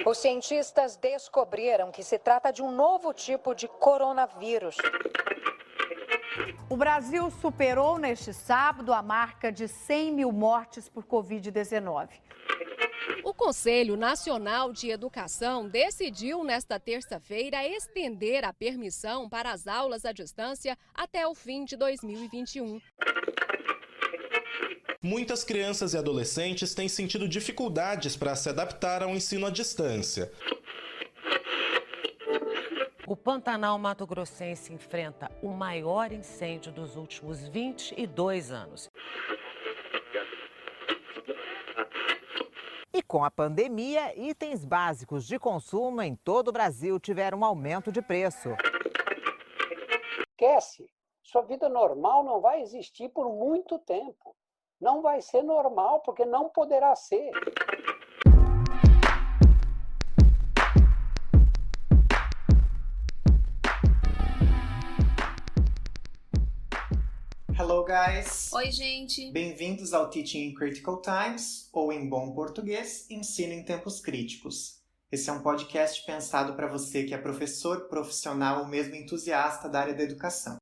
Os cientistas descobriram que se trata de um novo tipo de coronavírus. O Brasil superou neste sábado a marca de 100 mil mortes por Covid-19. O Conselho Nacional de Educação decidiu nesta terça-feira estender a permissão para as aulas à distância até o fim de 2021. Muitas crianças e adolescentes têm sentido dificuldades para se adaptar ao ensino à distância. O Pantanal Mato-Grossense enfrenta o maior incêndio dos últimos 22 anos. E com a pandemia, itens básicos de consumo em todo o Brasil tiveram um aumento de preço. Esquece, sua vida normal não vai existir por muito tempo. Não vai ser normal, porque não poderá ser. Hello, guys! Oi, gente! Bem-vindos ao Teaching in Critical Times, ou em bom português, Ensino em Tempos Críticos. Esse é um podcast pensado para você que é professor, profissional ou mesmo entusiasta da área da educação.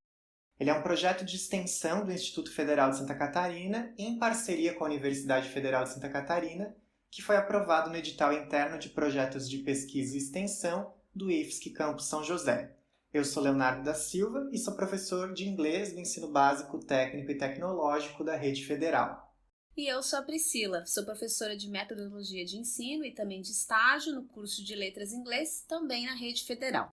Ele é um projeto de extensão do Instituto Federal de Santa Catarina, em parceria com a Universidade Federal de Santa Catarina, que foi aprovado no edital interno de projetos de pesquisa e extensão do IFSC Campus São José. Eu sou Leonardo da Silva e sou professor de inglês do ensino básico, técnico e tecnológico da Rede Federal. E eu sou a Priscila, sou professora de metodologia de ensino e também de estágio no curso de Letras Inglês, também na Rede Federal.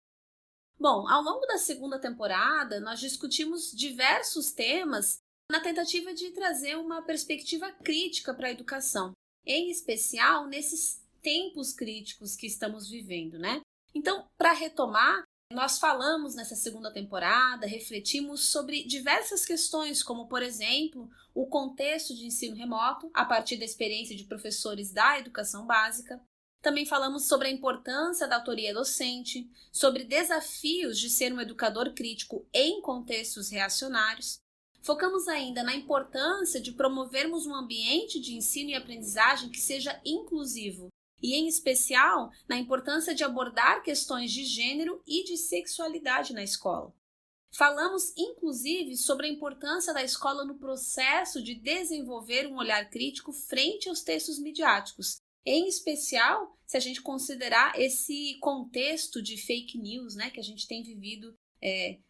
Bom, ao longo da segunda temporada, nós discutimos diversos temas na tentativa de trazer uma perspectiva crítica para a educação, em especial nesses tempos críticos que estamos vivendo, né? Então, para retomar, nós falamos nessa segunda temporada, refletimos sobre diversas questões, como, por exemplo, o contexto de ensino remoto, a partir da experiência de professores da educação básica. Também falamos sobre a importância da autoria docente, sobre desafios de ser um educador crítico em contextos reacionários. Focamos ainda na importância de promovermos um ambiente de ensino e aprendizagem que seja inclusivo, e em especial na importância de abordar questões de gênero e de sexualidade na escola. Falamos, inclusive, sobre a importância da escola no processo de desenvolver um olhar crítico frente aos textos midiáticos, em especial se a gente considerar esse contexto de fake news, né, que a gente tem vivido,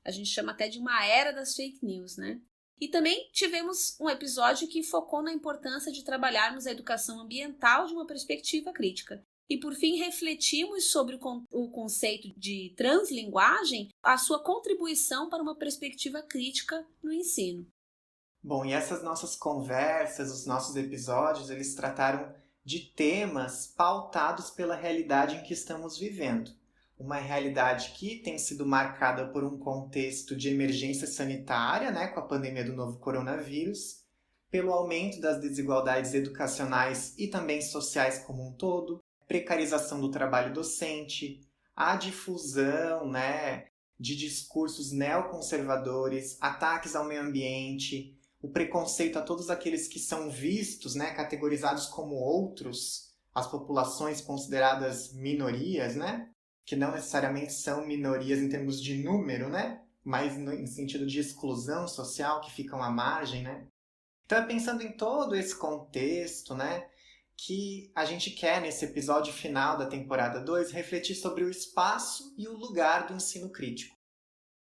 a gente chama até de uma era das fake news, né? E também tivemos um episódio que focou na importância de trabalharmos a educação ambiental de uma perspectiva crítica. E, por fim, refletimos sobre o conceito de translinguagem, a sua contribuição para uma perspectiva crítica no ensino. Bom, e essas nossas conversas, os nossos episódios, eles trataram de temas pautados pela realidade em que estamos vivendo. Uma realidade que tem sido marcada por um contexto de emergência sanitária, né, com a pandemia do novo coronavírus, pelo aumento das desigualdades educacionais e também sociais como um todo, precarização do trabalho docente, a difusão, né, de discursos neoconservadores, ataques ao meio ambiente, o preconceito a todos aqueles que são vistos, né, categorizados como outros, as populações consideradas minorias, né, que não necessariamente são minorias em termos de número, né, mas em sentido de exclusão social, que ficam à margem, né. Então é pensando em todo esse contexto, né, que a gente quer, nesse episódio final da temporada 2, refletir sobre o espaço e o lugar do ensino crítico.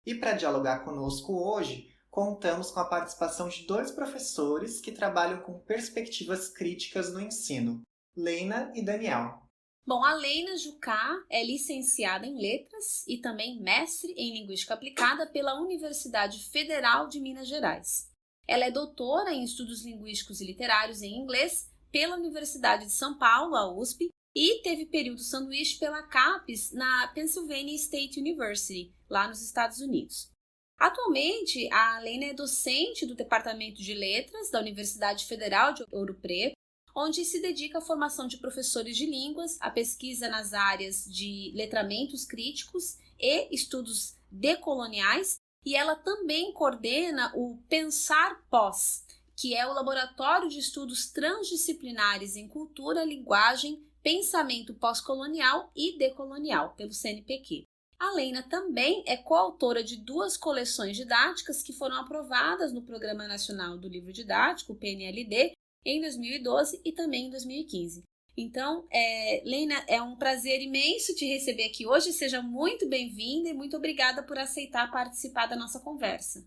E para dialogar conosco hoje, contamos com a participação de 2 professores que trabalham com perspectivas críticas no ensino, Leina e Daniel. Bom, a Leina Jucá é licenciada em Letras e também mestre em Linguística Aplicada pela Universidade Federal de Minas Gerais. Ela é doutora em Estudos Linguísticos e Literários em Inglês pela Universidade de São Paulo, a USP, e teve período sanduíche pela CAPES na Pennsylvania State University, lá nos Estados Unidos. Atualmente, a Leina é docente do Departamento de Letras da Universidade Federal de Ouro Preto, onde se dedica à formação de professores de línguas, à pesquisa nas áreas de letramentos críticos e estudos decoloniais, e ela também coordena o Pensar Pós, que é o Laboratório de Estudos Transdisciplinares em Cultura, Linguagem, Pensamento Pós-Colonial e Decolonial, pelo CNPq. A Leina também é coautora de 2 coleções didáticas que foram aprovadas no Programa Nacional do Livro Didático, o PNLD, em 2012 e também em 2015. Então, Leina, é um prazer imenso te receber aqui hoje. Seja muito bem-vinda e muito obrigada por aceitar participar da nossa conversa.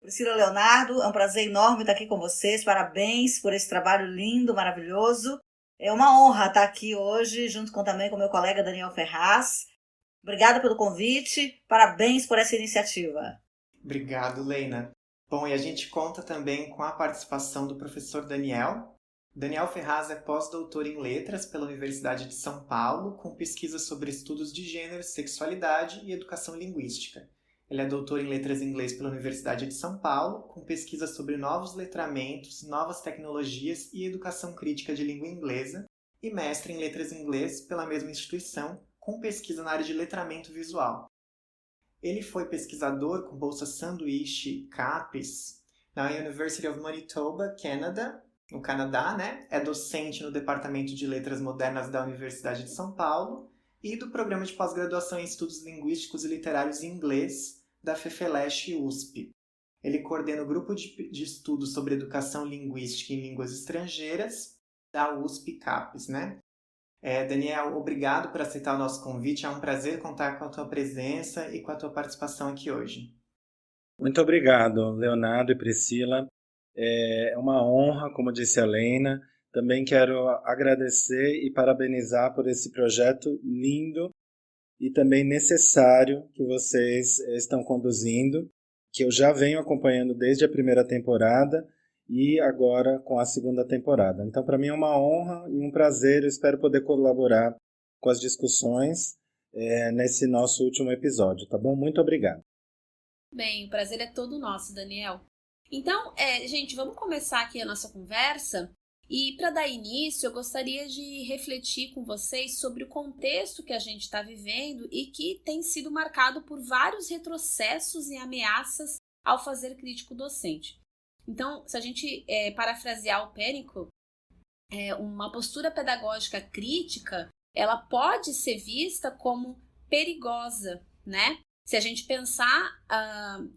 Priscila, Leonardo, é um prazer enorme estar aqui com vocês. Parabéns por esse trabalho lindo, maravilhoso. É uma honra estar aqui hoje, junto também com meu colega Daniel Ferraz. Obrigada pelo convite, parabéns por essa iniciativa. Obrigado, Leina. Bom, e a gente conta também com a participação do professor Daniel. Daniel Ferraz é pós-doutor em Letras pela Universidade de São Paulo, com pesquisa sobre estudos de gênero, sexualidade e educação linguística. Ele é doutor em Letras em Inglês pela Universidade de São Paulo, com pesquisa sobre novos letramentos, novas tecnologias e educação crítica de língua inglesa, e mestre em Letras em Inglês pela mesma instituição, com pesquisa na área de letramento visual. Ele foi pesquisador com bolsa sanduíche CAPES na University of Manitoba, Canadá, no Canadá, né? É docente no Departamento de Letras Modernas da Universidade de São Paulo e do Programa de Pós-Graduação em Estudos Linguísticos e Literários em Inglês da FEFELESH USP. Ele coordena o Grupo de Estudos sobre Educação Linguística em Línguas Estrangeiras da USP CAPES, né? Daniel, obrigado por aceitar o nosso convite. É um prazer contar com a tua presença e com a tua participação aqui hoje. Muito obrigado, Leonardo e Priscila. É uma honra, como disse a Leina. Também quero agradecer e parabenizar por esse projeto lindo e também necessário que vocês estão conduzindo, que eu já venho acompanhando desde a primeira temporada e agora com a segunda temporada. Então, para mim é uma honra e um prazer. Eu espero poder colaborar com as discussões nesse nosso último episódio, tá bom? Muito obrigado. Bem, o prazer é todo nosso, Daniel. Então, gente, vamos começar aqui a nossa conversa. E para dar início, eu gostaria de refletir com vocês sobre o contexto que a gente está vivendo e que tem sido marcado por vários retrocessos e ameaças ao fazer crítico docente. Então, se a gente parafrasear o Pênico, uma postura pedagógica crítica, ela pode ser vista como perigosa, né? Se a gente pensar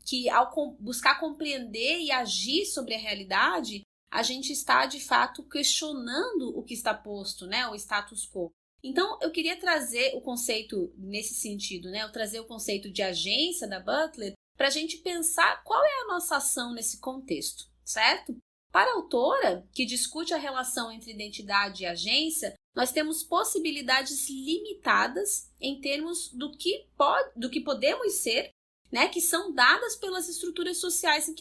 que ao buscar compreender e agir sobre a realidade, a gente está, de fato, questionando o que está posto, né? O status quo. Então, eu queria trazer o conceito nesse sentido, né? Eu trazer o conceito de agência da Butler para a gente pensar qual é a nossa ação nesse contexto, certo? Para a autora, que discute a relação entre identidade e agência, nós temos possibilidades limitadas em termos do que podemos ser, né, que são dadas pelas estruturas sociais em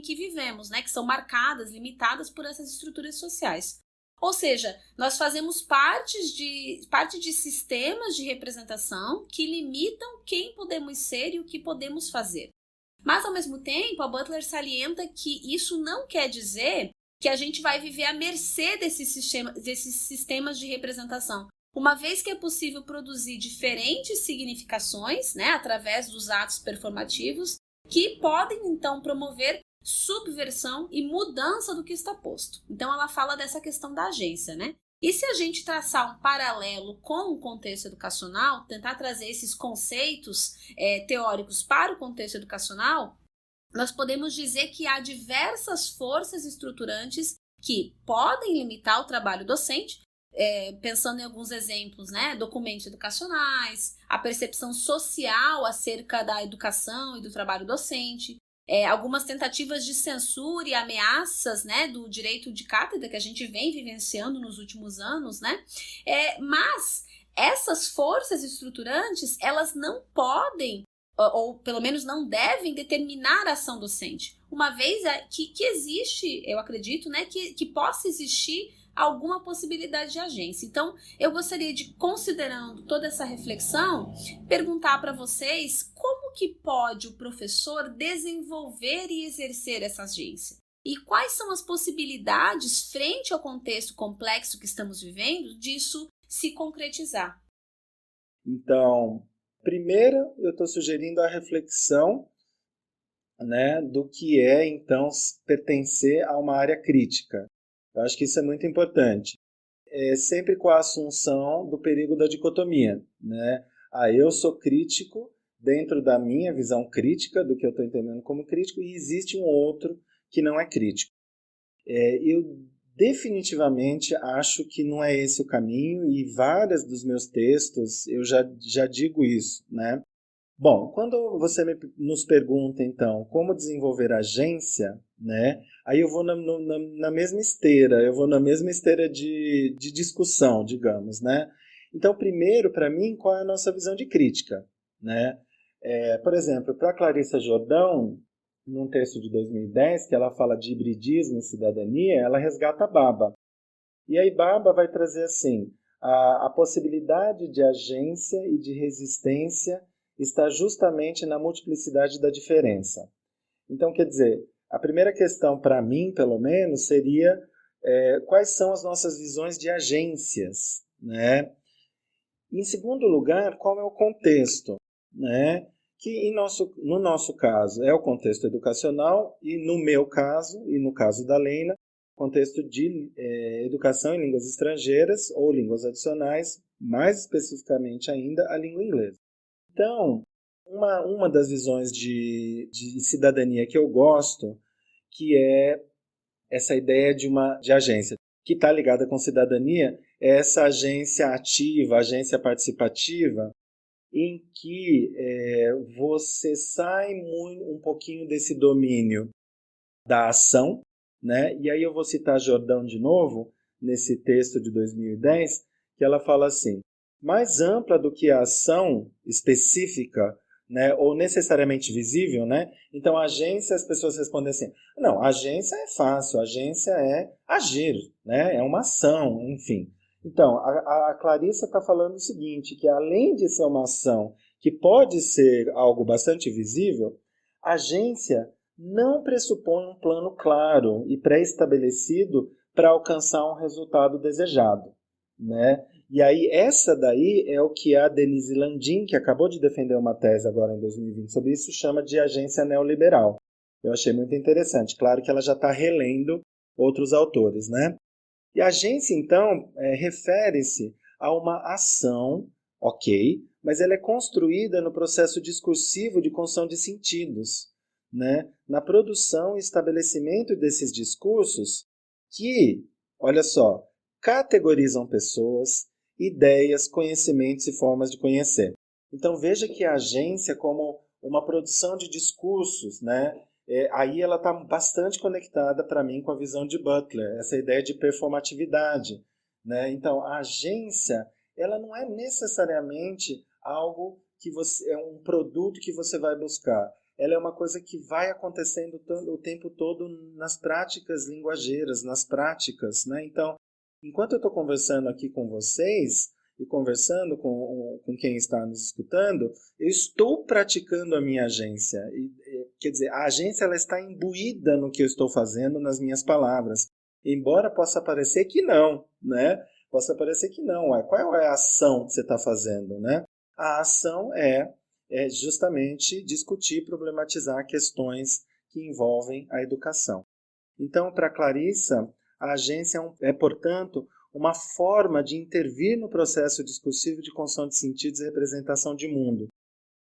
que vivemos, né, que são marcadas, limitadas por essas estruturas sociais. Ou seja, nós fazemos parte de sistemas de representação que limitam quem podemos ser e o que podemos fazer. Mas, ao mesmo tempo, a Butler salienta que isso não quer dizer que a gente vai viver à mercê desses sistemas de representação, uma vez que é possível produzir diferentes significações, né, através dos atos performativos, que podem, então, promover subversão e mudança do que está posto. Então, ela fala dessa questão da agência, né? E se a gente traçar um paralelo com o contexto educacional, tentar trazer esses conceitos teóricos para o contexto educacional, nós podemos dizer que há diversas forças estruturantes que podem limitar o trabalho docente, pensando em alguns exemplos, né? Documentos educacionais, a percepção social acerca da educação e do trabalho docente, algumas tentativas de censura e ameaças, né, do direito de cátedra que a gente vem vivenciando nos últimos anos, né? Mas essas forças estruturantes, elas não podem, ou pelo menos não devem, determinar a ação docente, uma vez que existe, eu acredito, né, que possa existir alguma possibilidade de agência. Então, eu gostaria de, considerando toda essa reflexão, perguntar para vocês como que pode o professor desenvolver e exercer essa agência? E quais são as possibilidades, frente ao contexto complexo que estamos vivendo, disso se concretizar? Então, primeiro, eu estou sugerindo a reflexão, né, do que é, então, pertencer a uma área crítica. Eu acho que isso é muito importante. sempre com a assunção do perigo da dicotomia, né? Eu sou crítico dentro da minha visão crítica, do que eu estou entendendo como crítico, e existe um outro que não é crítico. Eu definitivamente acho que não é esse o caminho, e vários dos meus textos eu já digo isso, né? Bom, quando você nos pergunta, então, como desenvolver agência, né? Aí eu vou na mesma esteira, de discussão, digamos, né? Então, primeiro, para mim, qual é a nossa visão de crítica, né? Por exemplo, para Clarissa Jordão, num texto de 2010, que ela fala de hibridismo e cidadania, ela resgata Baba. E aí Baba vai trazer assim, a possibilidade de agência e de resistência está justamente na multiplicidade da diferença. Então, quer dizer, a primeira questão para mim, pelo menos, seria quais são as nossas visões de agências, né? Em segundo lugar, qual é o contexto, né? Que no nosso caso é o contexto educacional e no meu caso, e no caso da Leina, contexto de educação em línguas estrangeiras ou línguas adicionais, mais especificamente ainda a língua inglesa. Então, uma das visões de cidadania que eu gosto, que é essa ideia de agência, que está ligada com cidadania, é essa agência ativa, agência participativa, em que você sai um pouquinho desse domínio da ação, né? E aí eu vou citar Jordão de novo, nesse texto de 2010, que ela fala assim, mais ampla do que a ação específica, né, ou necessariamente visível, né? Então, a agência, as pessoas respondem assim, não, a agência é fácil, a agência é agir, né? É uma ação, enfim. Então, a Clarissa está falando o seguinte, que além de ser uma ação que pode ser algo bastante visível, a agência não pressupõe um plano claro e pré-estabelecido para alcançar um resultado desejado, né? E aí, essa daí é o que a Denise Landim, que acabou de defender uma tese agora em 2020 sobre isso, chama de agência neoliberal. Eu achei muito interessante. Claro que ela já está relendo outros autores, né? E a agência, então, refere-se a uma ação, ok, mas ela é construída no processo discursivo de construção de sentidos, né? Na produção e estabelecimento desses discursos que, olha só, categorizam pessoas, ideias, conhecimentos e formas de conhecer. Então veja que a agência como uma produção de discursos, né? Aí ela está bastante conectada para mim com a visão de Butler, essa ideia de performatividade, né? Então a agência ela não é necessariamente algo que é um produto que você vai buscar. Ela é uma coisa que vai acontecendo o tempo todo nas práticas linguageiras, nas práticas, né? Então, enquanto eu estou conversando aqui com vocês e conversando com quem está nos escutando, eu estou praticando a minha agência. Quer dizer, a agência ela está imbuída no que eu estou fazendo, nas minhas palavras. Embora possa parecer que não, né? Possa parecer que não. Qual é a ação que você está fazendo, né? A ação é justamente discutir, problematizar questões que envolvem a educação. Então, para Clarissa, a agência portanto, uma forma de intervir no processo discursivo de construção de sentidos e representação de mundo.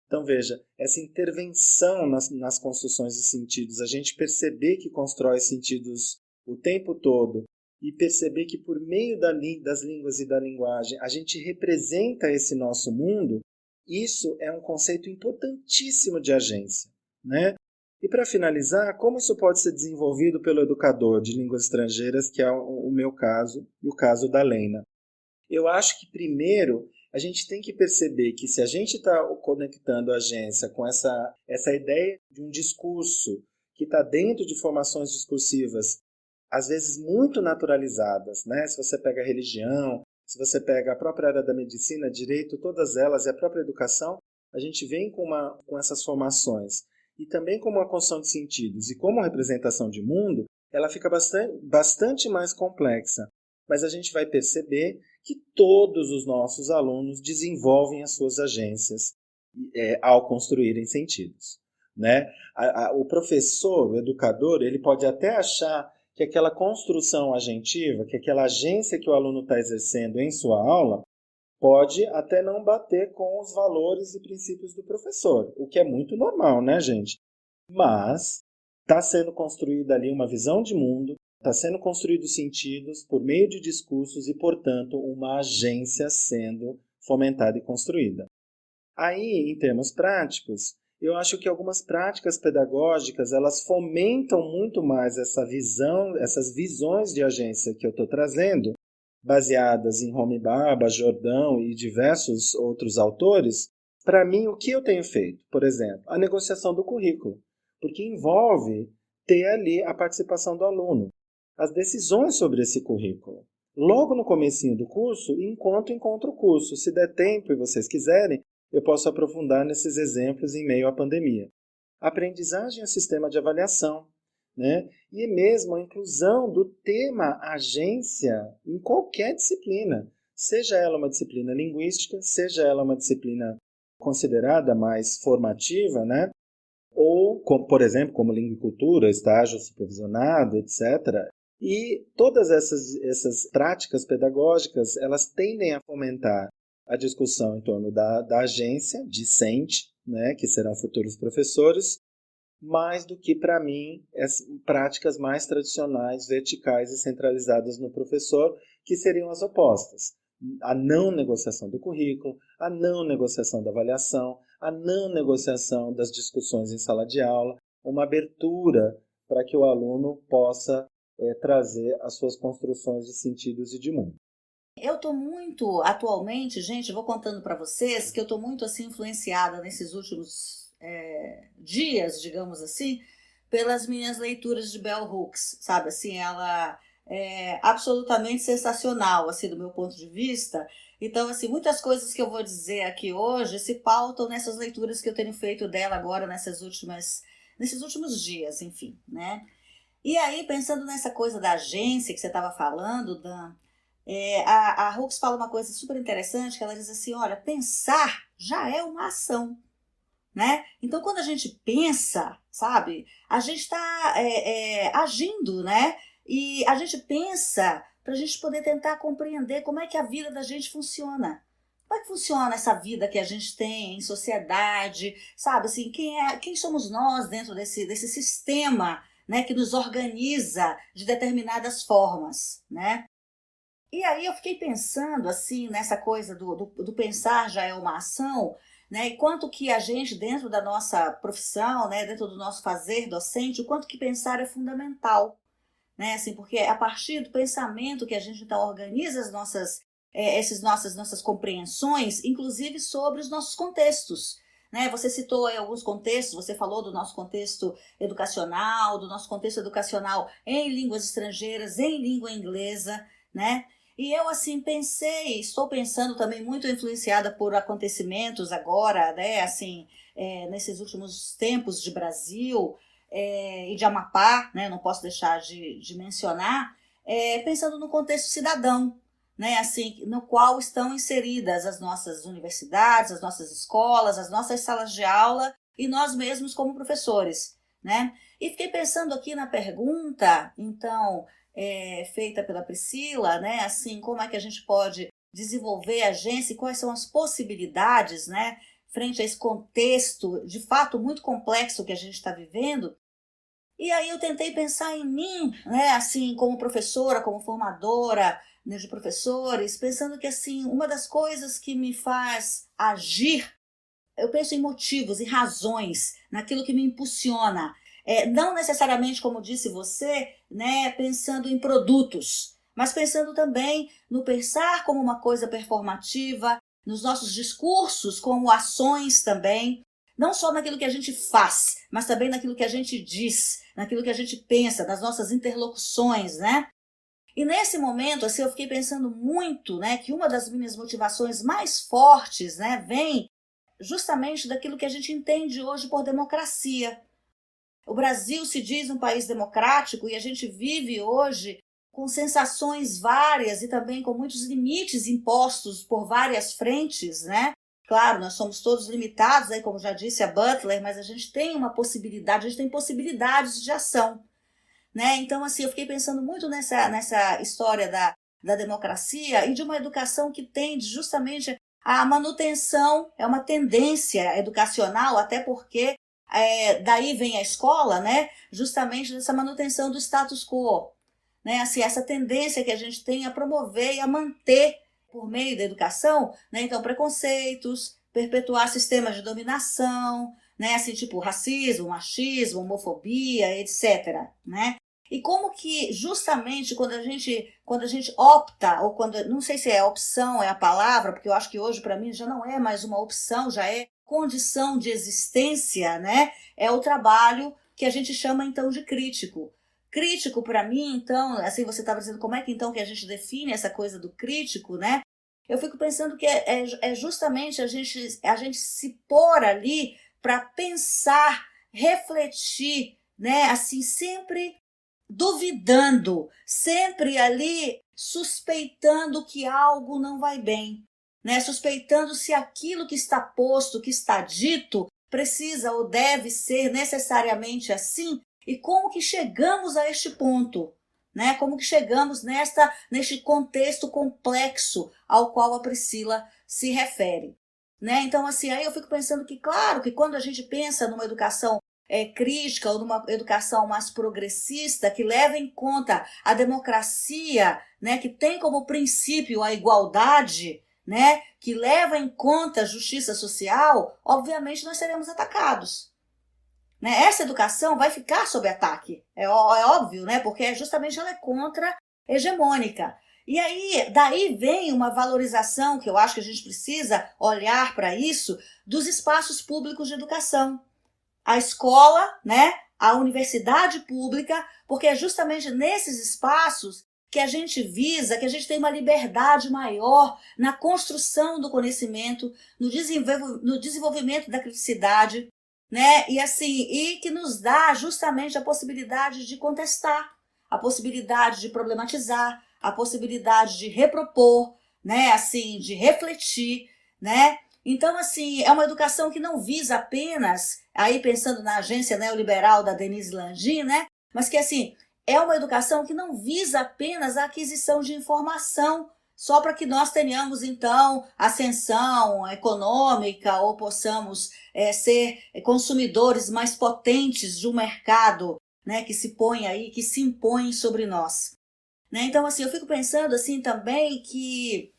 Então, veja, essa intervenção nas construções de sentidos, a gente perceber que constrói sentidos o tempo todo e perceber que por meio das línguas e da linguagem a gente representa esse nosso mundo, isso é um conceito importantíssimo de agência, né? E para finalizar, como isso pode ser desenvolvido pelo educador de línguas estrangeiras, que é o meu caso e o caso da Leina? Eu acho que primeiro a gente tem que perceber que se a gente está conectando a agência com essa ideia de um discurso que está dentro de formações discursivas, às vezes muito naturalizadas, né? Se você pega a religião, se você pega a própria área da medicina, direito, todas elas, e a própria educação, a gente vem com essas formações. E também como uma construção de sentidos e como representação de mundo, ela fica bastante mais complexa. Mas a gente vai perceber que todos os nossos alunos desenvolvem as suas agências ao construírem sentidos, né? O professor, o educador, ele pode até achar que aquela construção agentiva, que aquela agência que o aluno está exercendo em sua aula, pode até não bater com os valores e princípios do professor, o que é muito normal, né, gente? Mas está sendo construída ali uma visão de mundo, está sendo construídos sentidos por meio de discursos e, portanto, uma agência sendo fomentada e construída. Aí, em termos práticos, eu acho que algumas práticas pedagógicas, elas fomentam muito mais essa visão, essas visões de agência que eu estou trazendo, baseadas em Homi Bhabha, Jordão e diversos outros autores. Para mim, o que eu tenho feito? Por exemplo, a negociação do currículo, porque envolve ter ali a participação do aluno, as decisões sobre esse currículo. Logo no comecinho do curso, enquanto encontro o curso. Se der tempo e vocês quiserem, eu posso aprofundar nesses exemplos em meio à pandemia. Aprendizagem é sistema de avaliação, né? E mesmo a inclusão do tema agência em qualquer disciplina, seja ela uma disciplina linguística, seja ela uma disciplina considerada mais formativa, né? Ou, por exemplo, como língua e cultura, estágio supervisionado, etc. E todas essas práticas pedagógicas, elas tendem a fomentar a discussão em torno da agência, discente, né, que serão futuros professores, mais do que, para mim, as práticas mais tradicionais, verticais e centralizadas no professor, que seriam as opostas. A não negociação do currículo, a não negociação da avaliação, a não negociação das discussões em sala de aula, uma abertura para que o aluno possa trazer as suas construções de sentidos e de mundo. Eu estou muito, atualmente, gente, vou contando para vocês que eu estou muito assim influenciada nesses últimos dias, digamos assim, pelas minhas leituras de Bell Hooks, sabe? Assim, ela é absolutamente sensacional, assim, do meu ponto de vista. Então, assim, muitas coisas que eu vou dizer aqui hoje se pautam nessas leituras que eu tenho feito dela agora nesses últimos dias, enfim, né? E aí, pensando nessa coisa da agência que você estava falando, Dan, a Hooks fala uma coisa super interessante, que ela diz assim, olha, pensar já é uma ação, né? Então, quando a gente pensa, sabe, a gente está agindo, né? E a gente pensa para a gente poder tentar compreender como é que a vida da gente funciona. Como é que funciona essa vida que a gente tem em sociedade, sabe? Assim, quem somos nós dentro desse sistema, né, que nos organiza de determinadas formas, né? E aí eu fiquei pensando assim nessa coisa do pensar já é uma ação, né? E quanto que a gente dentro da nossa profissão, né, dentro do nosso fazer docente, o quanto que pensar é fundamental, né? Assim, porque é a partir do pensamento que a gente então organiza as nossas compreensões, inclusive sobre os nossos contextos. Né? Você citou aí alguns contextos, você falou do nosso contexto educacional, em línguas estrangeiras, em língua inglesa, né? E eu, assim, estou pensando também muito influenciada por acontecimentos agora, né? Assim, nesses últimos tempos de Brasil e de Amapá, né? Não posso deixar de mencionar, pensando no contexto cidadão, né, assim, no qual estão inseridas as nossas universidades, as nossas escolas, as nossas salas de aula e nós mesmos como professores, né? E fiquei pensando aqui na pergunta, então, feita pela Priscila, né, assim, como é que a gente pode desenvolver a agência e quais são as possibilidades, né, frente a esse contexto, de fato, muito complexo que a gente está vivendo. E aí eu tentei pensar em mim, né, assim, como professora, como formadora, né, de professores, pensando que, assim, uma das coisas que me faz agir, eu penso em motivos e razões, naquilo que me impulsiona. Não necessariamente, como disse você, né, pensando em produtos, mas pensando também no pensar como uma coisa performativa, nos nossos discursos como ações também, não só naquilo que a gente faz, mas também naquilo que a gente diz, naquilo que a gente pensa, nas nossas interlocuções, né? E nesse momento, assim, eu fiquei pensando muito, né, que uma das minhas motivações mais fortes, né, vem justamente daquilo que a gente entende hoje por democracia. O Brasil se diz um país democrático e a gente vive hoje com sensações várias e também com muitos limites impostos por várias frentes, né? Claro, nós somos todos limitados, aí, como já disse a Butler, mas a gente tem uma possibilidade, a gente tem possibilidades de ação, né? Então, assim, eu fiquei pensando muito nessa história da democracia e de uma educação que tende justamente à manutenção, é uma tendência educacional, até porque daí vem a escola, né? Justamente dessa manutenção do status quo, né? Assim, essa tendência que a gente tem a promover e a manter por meio da educação, né? Então, preconceitos, perpetuar sistemas de dominação, né? Assim, tipo racismo, machismo, homofobia, etc., né? E como que justamente quando a gente opta, ou quando, não sei se é opção é a palavra, porque eu acho que hoje para mim já não é mais uma opção, já é condição de existência, né? É o trabalho que a gente chama então de crítico. Crítico para mim, então, assim, você estava dizendo como é que então que a gente define essa coisa do crítico, né? Eu fico pensando que é justamente a gente se pôr ali para pensar, refletir, né? Assim, sempre duvidando, sempre ali suspeitando que algo não vai bem, né? Suspeitando se aquilo que está posto, que está dito, precisa ou deve ser necessariamente assim, e como que chegamos a este ponto, né? Como que chegamos neste contexto complexo ao qual a Priscila se refere, né? Então, assim, aí eu fico pensando que, claro, que quando a gente pensa numa educação crítica ou numa educação mais progressista, que leva em conta a democracia, né, que tem como princípio a igualdade, né, que leva em conta a justiça social, obviamente nós seremos atacados. Né? Essa educação vai ficar sob ataque, é óbvio, né, porque justamente ela é contra-hegemônica. E aí, daí vem uma valorização, que eu acho que a gente precisa olhar para isso, dos espaços públicos de educação. A escola, né, a universidade pública, porque é justamente nesses espaços que a gente visa, que a gente tem uma liberdade maior na construção do conhecimento, no desenvolvimento da criticidade, né, e assim, e que nos dá justamente a possibilidade de contestar, a possibilidade de problematizar, a possibilidade de repropor, né, assim, de refletir, né? Então, assim, é uma educação que não visa apenas, aí pensando na agência neoliberal da Denise Landim, né? Mas que, assim, é uma educação que não visa apenas a aquisição de informação, só para que nós tenhamos, então, ascensão econômica ou possamos ser consumidores mais potentes de um mercado, né, que se põe aí, que se impõe sobre nós. Né? Então, assim, eu fico pensando, assim, também que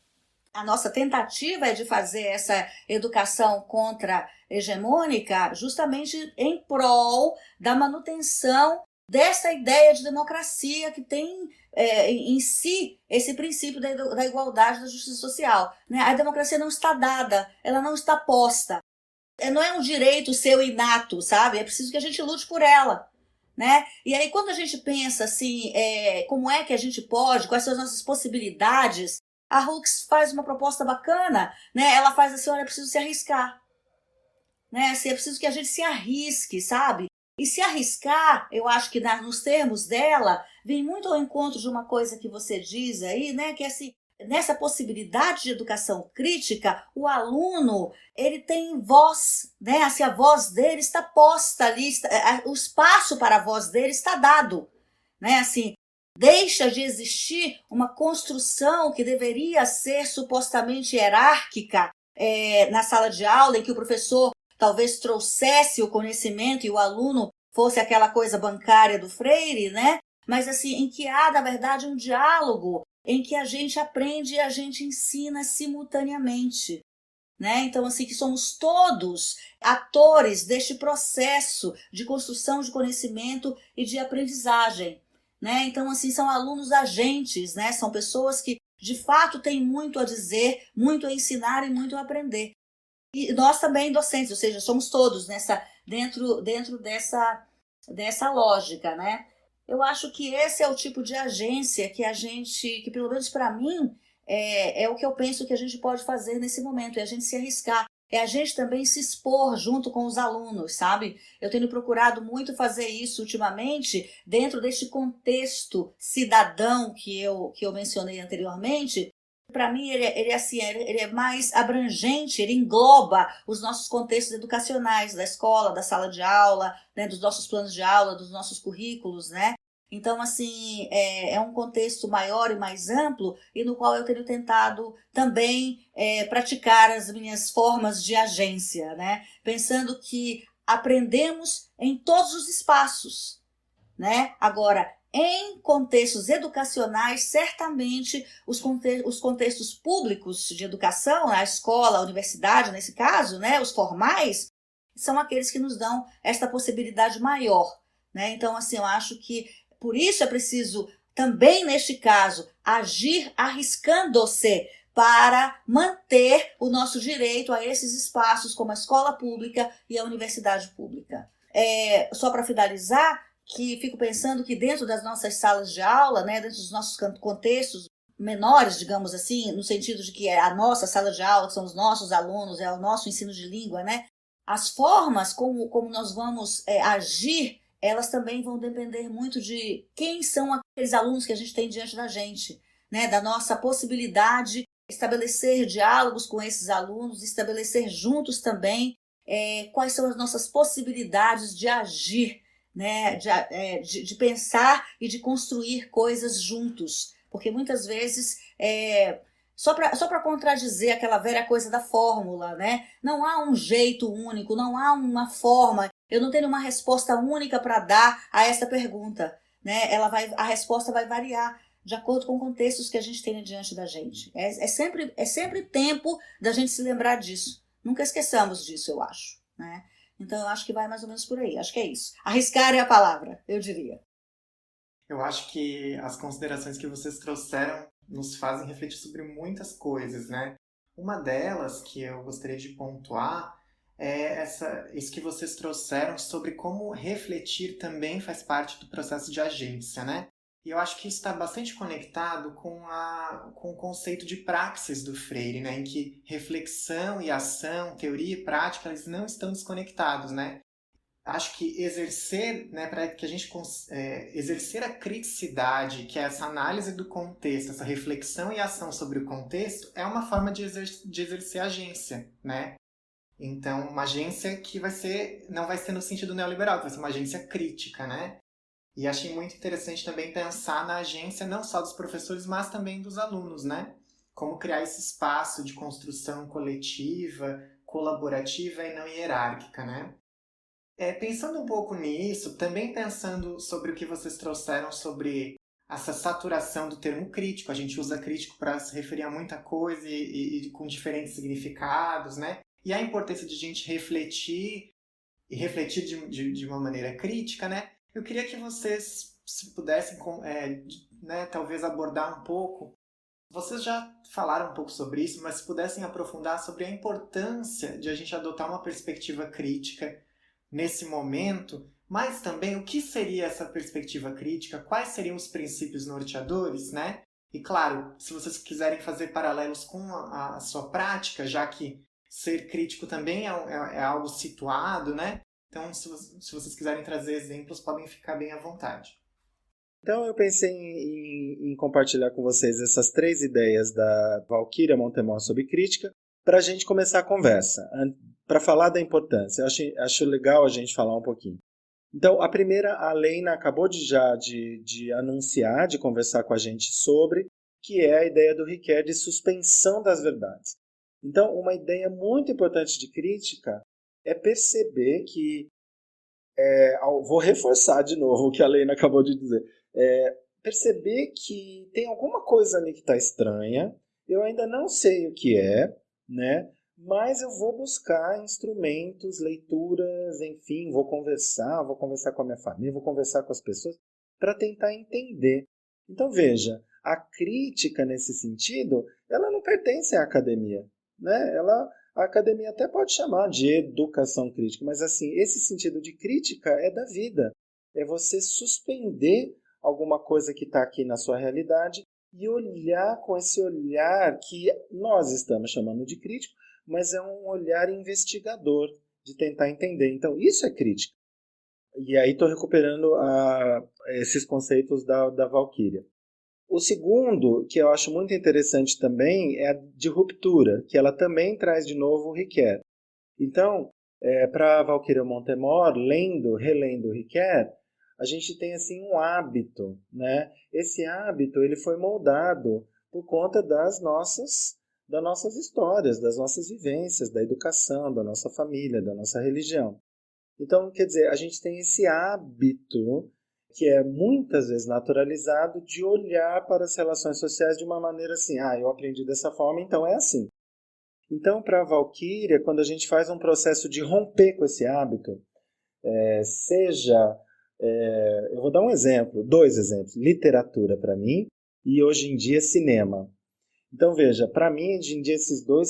a nossa tentativa é de fazer essa educação contra-hegemônica justamente em prol da manutenção dessa ideia de democracia que tem em si esse princípio da igualdade, da justiça social. Né? A democracia não está dada, ela não está posta. Não é um direito seu inato, sabe? É preciso que a gente lute por ela. Né? E aí quando a gente pensa assim, como é que a gente pode, quais são as nossas possibilidades, a Hooks faz uma proposta bacana, né? Ela faz assim, olha, é preciso se arriscar, né? Assim, é preciso que a gente se arrisque, sabe? E se arriscar, eu acho que nos termos dela, vem muito ao encontro de uma coisa que você diz aí, né? Que assim, nessa possibilidade de educação crítica, o aluno, ele tem voz, né? Assim, a voz dele está posta ali, o espaço para a voz dele está dado, né? Assim, deixa de existir uma construção que deveria ser supostamente hierárquica na sala de aula, em que o professor talvez trouxesse o conhecimento e o aluno fosse aquela coisa bancária do Freire, né? Mas assim, em que há, na verdade, um diálogo, em que a gente aprende e a gente ensina simultaneamente. Né? Então, assim, que somos todos atores deste processo de construção de conhecimento e de aprendizagem. Né? Então, assim, são alunos agentes, né? São pessoas que, de fato, têm muito a dizer, muito a ensinar e muito a aprender. E nós também, docentes, ou seja, somos todos dentro dessa lógica, né? Eu acho que esse é o tipo de agência que pelo menos para mim, é o que eu penso que a gente pode fazer nesse momento, é a gente se arriscar, é a gente também se expor junto com os alunos, sabe? Eu tenho procurado muito fazer isso ultimamente, dentro deste contexto cidadão que eu mencionei anteriormente. Para mim, ele é mais abrangente, ele engloba os nossos contextos educacionais, da escola, da sala de aula, né, dos nossos planos de aula, dos nossos currículos, né? Então, assim, é um contexto maior e mais amplo e no qual eu tenho tentado também praticar as minhas formas de agência, né? Pensando que aprendemos em todos os espaços, né? Agora, em contextos educacionais, certamente os contextos públicos de educação, a escola, a universidade, nesse caso, né, os formais, são aqueles que nos dão esta possibilidade maior, né? Então, assim, eu acho que por isso é preciso, também neste caso, agir arriscando-se para manter o nosso direito a esses espaços, como a escola pública e a universidade pública. Só para finalizar, que fico pensando que dentro das nossas salas de aula, né, dentro dos nossos contextos menores, digamos assim, no sentido de que é a nossa sala de aula, que são os nossos alunos, é o nosso ensino de língua, né, as formas como nós vamos agir, elas também vão depender muito de quem são aqueles alunos que a gente tem diante da gente, né, da nossa possibilidade de estabelecer diálogos com esses alunos, estabelecer juntos também quais são as nossas possibilidades de agir, né, de pensar e de construir coisas juntos, porque muitas vezes só para contradizer aquela velha coisa da fórmula, né? Não há um jeito único, não há uma forma, eu não tenho uma resposta única para dar a essa pergunta, né? A resposta vai variar de acordo com contextos que a gente tem diante da gente. É sempre tempo da gente se lembrar disso. Nunca esqueçamos disso, eu acho, né? Então, eu acho que vai mais ou menos por aí. Acho que é isso. Arriscar é a palavra, eu diria. Eu acho que as considerações que vocês trouxeram nos fazem refletir sobre muitas coisas, né? Uma delas que eu gostaria de pontuar é isso que vocês trouxeram sobre como refletir também faz parte do processo de agência, né? E eu acho que isso está bastante conectado com o conceito de praxis do Freire, né? Em que reflexão e ação, teoria e prática, eles não estão desconectados, né? Acho que exercer, né, para que a gente exercer a criticidade, que é essa análise do contexto, essa reflexão e ação sobre o contexto, é uma forma de exercer agência, né? Então, uma agência que não vai ser no sentido neoliberal, vai ser uma agência crítica, né? E achei muito interessante também pensar na agência não só dos professores, mas também dos alunos, né? Como criar esse espaço de construção coletiva, colaborativa e não hierárquica, né? Pensando um pouco nisso, também pensando sobre o que vocês trouxeram sobre essa saturação do termo crítico. A gente usa crítico para se referir a muita coisa e com diferentes significados, né? E a importância de a gente refletir, e refletir de uma maneira crítica, né? Eu queria que vocês, se pudessem, né, talvez abordar um pouco. Vocês já falaram um pouco sobre isso, mas se pudessem aprofundar sobre a importância de a gente adotar uma perspectiva crítica nesse momento, mas também o que seria essa perspectiva crítica, quais seriam os princípios norteadores, né? E claro, se vocês quiserem fazer paralelos com a sua prática, já que ser crítico também é algo situado, né? Então, se vocês quiserem trazer exemplos, podem ficar bem à vontade. Então, eu pensei em compartilhar com vocês essas 3 ideias da Valquíria Montemor sobre crítica, para a gente começar a conversa, para falar da importância. Eu acho legal a gente falar um pouquinho. Então, a primeira, a Leina acabou de anunciar, de conversar com a gente sobre, que é a ideia do Ricoeur de suspensão das verdades. Então, uma ideia muito importante de crítica é perceber que, vou reforçar de novo o que a Leina acabou de dizer, perceber que tem alguma coisa ali que está estranha, eu ainda não sei o que é, né? Mas eu vou buscar instrumentos, leituras, enfim, vou conversar com a minha família, vou conversar com as pessoas para tentar entender. Então, veja, a crítica nesse sentido, ela não pertence à academia, né? A academia até pode chamar de educação crítica, mas assim, esse sentido de crítica é da vida. É você suspender alguma coisa que está aqui na sua realidade e olhar com esse olhar que nós estamos chamando de crítico, mas é um olhar investigador, de tentar entender. Então, isso é crítica. E aí estou recuperando esses conceitos da Valquíria. O segundo, que eu acho muito interessante também, é a de ruptura, que ela também traz de novo o Ricoeur. Então, para a Valquíria Montemor, relendo o Ricoeur, a gente tem assim um hábito, né? Esse hábito ele foi moldado por conta das nossas histórias, das nossas vivências, da educação, da nossa família, da nossa religião. Então, quer dizer, a gente tem esse hábito que é muitas vezes naturalizado de olhar para as relações sociais de uma maneira assim, eu aprendi dessa forma, então é assim. Então, para a Valquíria, quando a gente faz um processo de romper com esse hábito, eu vou dar um exemplo, 2 exemplos, literatura para mim e hoje em dia cinema. Então veja, para mim hoje em dia esses 2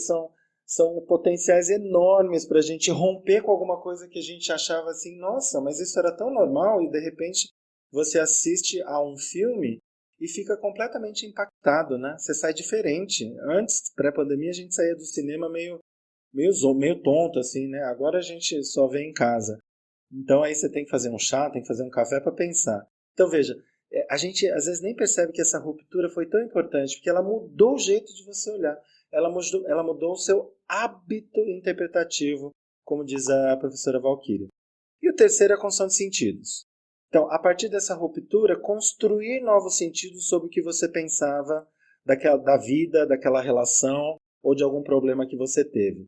são potenciais enormes para a gente romper com alguma coisa que a gente achava assim, nossa, mas isso era tão normal e de repente você assiste a um filme e fica completamente impactado, né? Você sai diferente. Antes, pré-pandemia, a gente saía do cinema meio tonto, assim, né? Agora a gente só vê em casa. Então aí você tem que fazer um chá, tem que fazer um café para pensar. Então veja, a gente às vezes nem percebe que essa ruptura foi tão importante, porque ela mudou o jeito de você olhar. Ela mudou o seu hábito interpretativo, como diz a professora Valquíria. E o terceiro é a construção de sentidos. Então, a partir dessa ruptura, construir novos sentidos sobre o que você pensava da vida, daquela relação ou de algum problema que você teve.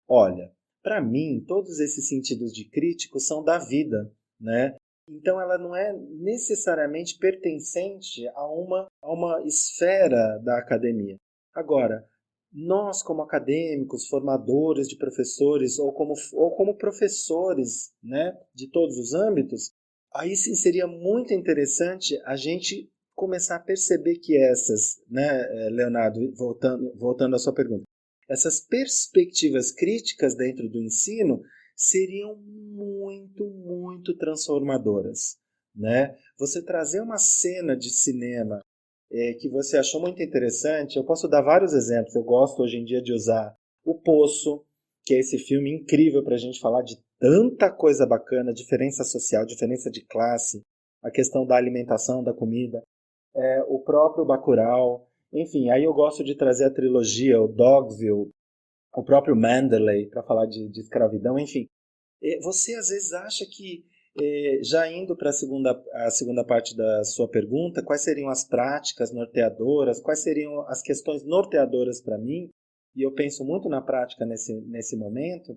Olha, para mim, todos esses sentidos de crítico são da vida, né? Então, ela não é necessariamente pertencente a uma esfera da academia. Agora, nós como acadêmicos, formadores de professores ou como professores, né, de todos os âmbitos, aí sim seria muito interessante a gente começar a perceber que essas, né, Leonardo, voltando à sua pergunta, essas perspectivas críticas dentro do ensino seriam muito, muito transformadoras, né? Você trazer uma cena de cinema que você achou muito interessante, eu posso dar vários exemplos. Eu gosto hoje em dia de usar O Poço, que é esse filme incrível para a gente falar de tanta coisa bacana, diferença social, diferença de classe, a questão da alimentação, da comida, o próprio Bacurau, enfim, aí eu gosto de trazer a trilogia, o Dogville, o próprio Manderley, para falar de escravidão, enfim. Você às vezes acha que, já indo para a segunda parte da sua pergunta, quais seriam as práticas norteadoras, quais seriam as questões norteadoras para mim, e eu penso muito na prática nesse momento,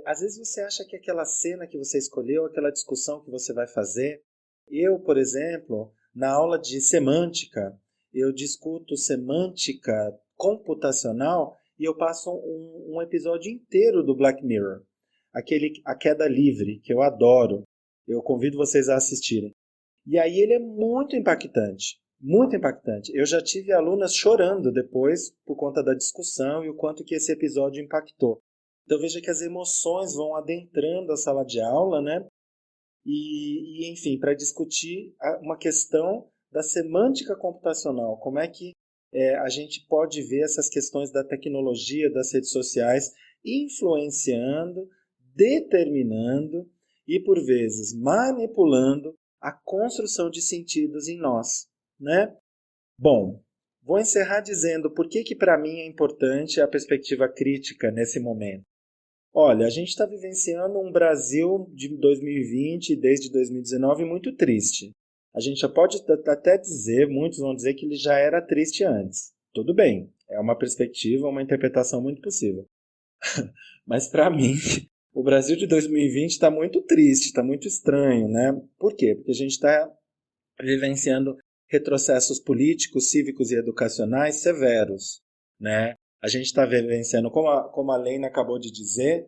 às vezes você acha que aquela cena que você escolheu, aquela discussão que você vai fazer, eu, por exemplo, na aula de semântica, eu discuto semântica computacional e eu passo um episódio inteiro do Black Mirror, A Queda Livre, que eu adoro, eu convido vocês a assistirem. E aí ele é muito impactante, muito impactante. Eu já tive alunas chorando depois por conta da discussão e o quanto que esse episódio impactou. Então veja que as emoções vão adentrando a sala de aula, né? E enfim, para discutir uma questão da semântica computacional, como é que a gente pode ver essas questões da tecnologia, das redes sociais, influenciando, determinando e, por vezes, manipulando a construção de sentidos em nós, né? Bom, vou encerrar dizendo por que para mim é importante a perspectiva crítica nesse momento. Olha, a gente está vivenciando um Brasil de 2020 e desde 2019 muito triste. A gente já pode até dizer, muitos vão dizer que ele já era triste antes. Tudo bem, é uma perspectiva, uma interpretação muito possível. Mas para mim, o Brasil de 2020 está muito triste, está muito estranho, né? Por quê? Porque a gente está vivenciando retrocessos políticos, cívicos e educacionais severos, né? A gente está vivenciando, como a Leina acabou de dizer,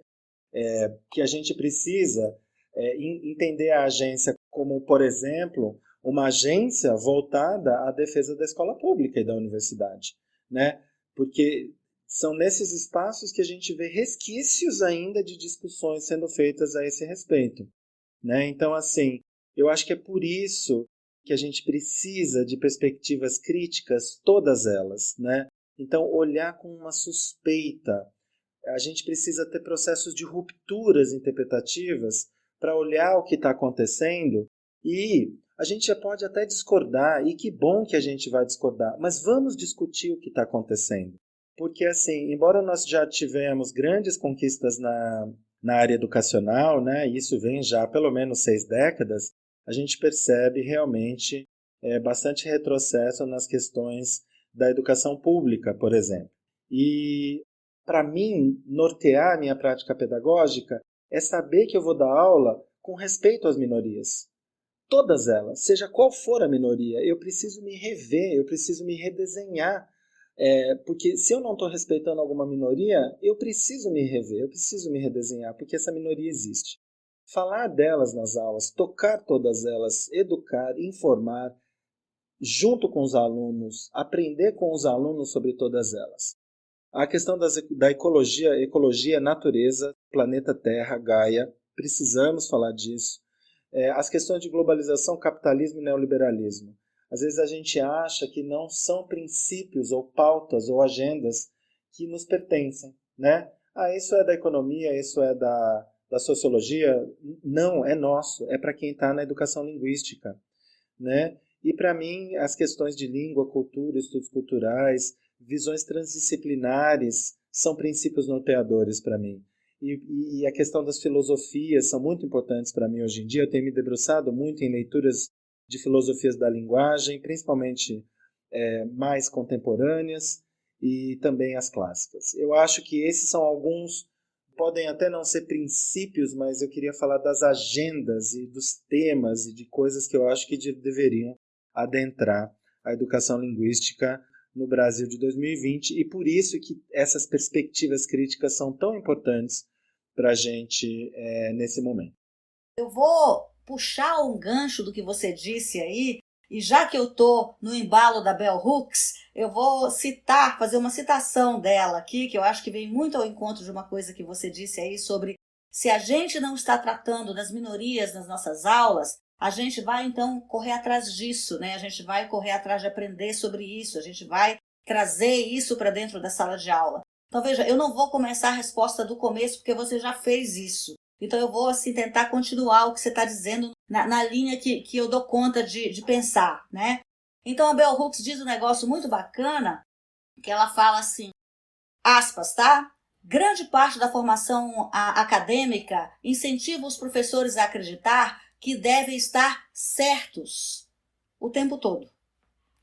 que a gente precisa entender a agência como, por exemplo, uma agência voltada à defesa da escola pública e da universidade, né? Porque são nesses espaços que a gente vê resquícios ainda de discussões sendo feitas a esse respeito, né? Então, assim, eu acho que é por isso que a gente precisa de perspectivas críticas, todas elas, né? Então, olhar com uma suspeita. A gente precisa ter processos de rupturas interpretativas para olhar o que está acontecendo e a gente já pode até discordar, e que bom que a gente vai discordar, mas vamos discutir o que está acontecendo. Porque, assim, embora nós já tivemos grandes conquistas na área educacional, né, isso vem já há pelo menos 6 décadas, a gente percebe realmente bastante retrocesso nas questões da educação pública, por exemplo. E, para mim, nortear a minha prática pedagógica é saber que eu vou dar aula com respeito às minorias. Todas elas, seja qual for a minoria, eu preciso me rever, eu preciso me redesenhar. Porque se eu não estou respeitando alguma minoria, eu preciso me rever, eu preciso me redesenhar, porque essa minoria existe. Falar delas nas aulas, tocar todas elas, educar, informar, junto com os alunos, aprender com os alunos sobre todas elas. A questão da ecologia, natureza, planeta Terra, Gaia, precisamos falar disso. As questões de globalização, capitalismo e neoliberalismo. Às vezes a gente acha que não são princípios ou pautas ou agendas que nos pertencem, né? Isso é da economia, isso é da sociologia. Não, é nosso, é para quem está na educação linguística, né? E para mim as questões de língua, cultura, estudos culturais, visões transdisciplinares são princípios norteadores para mim. E a questão das filosofias são muito importantes para mim hoje em dia. Eu tenho me debruçado muito em leituras de filosofias da linguagem, principalmente mais contemporâneas e também as clássicas. Eu acho que esses são alguns, podem até não ser princípios, mas eu queria falar das agendas e dos temas e de coisas que eu acho que deveriam adentrar a educação linguística no Brasil de 2020, e por isso que essas perspectivas críticas são tão importantes para a gente nesse momento. Eu vou puxar um gancho do que você disse aí, e já que eu estou no embalo da Bell Hooks, eu vou fazer uma citação dela aqui, que eu acho que vem muito ao encontro de uma coisa que você disse aí sobre se a gente não está tratando das minorias nas nossas aulas, a gente vai então correr atrás disso, né? A gente vai correr atrás de aprender sobre isso, a gente vai trazer isso para dentro da sala de aula. Então veja, eu não vou começar a resposta do começo porque você já fez isso. Então eu vou assim tentar continuar o que você está dizendo na linha que eu dou conta de pensar, né? Então a Bell Hooks diz um negócio muito bacana, que ela fala assim, aspas, tá? Grande parte da formação acadêmica incentiva os professores a acreditar que devem estar certos o tempo todo,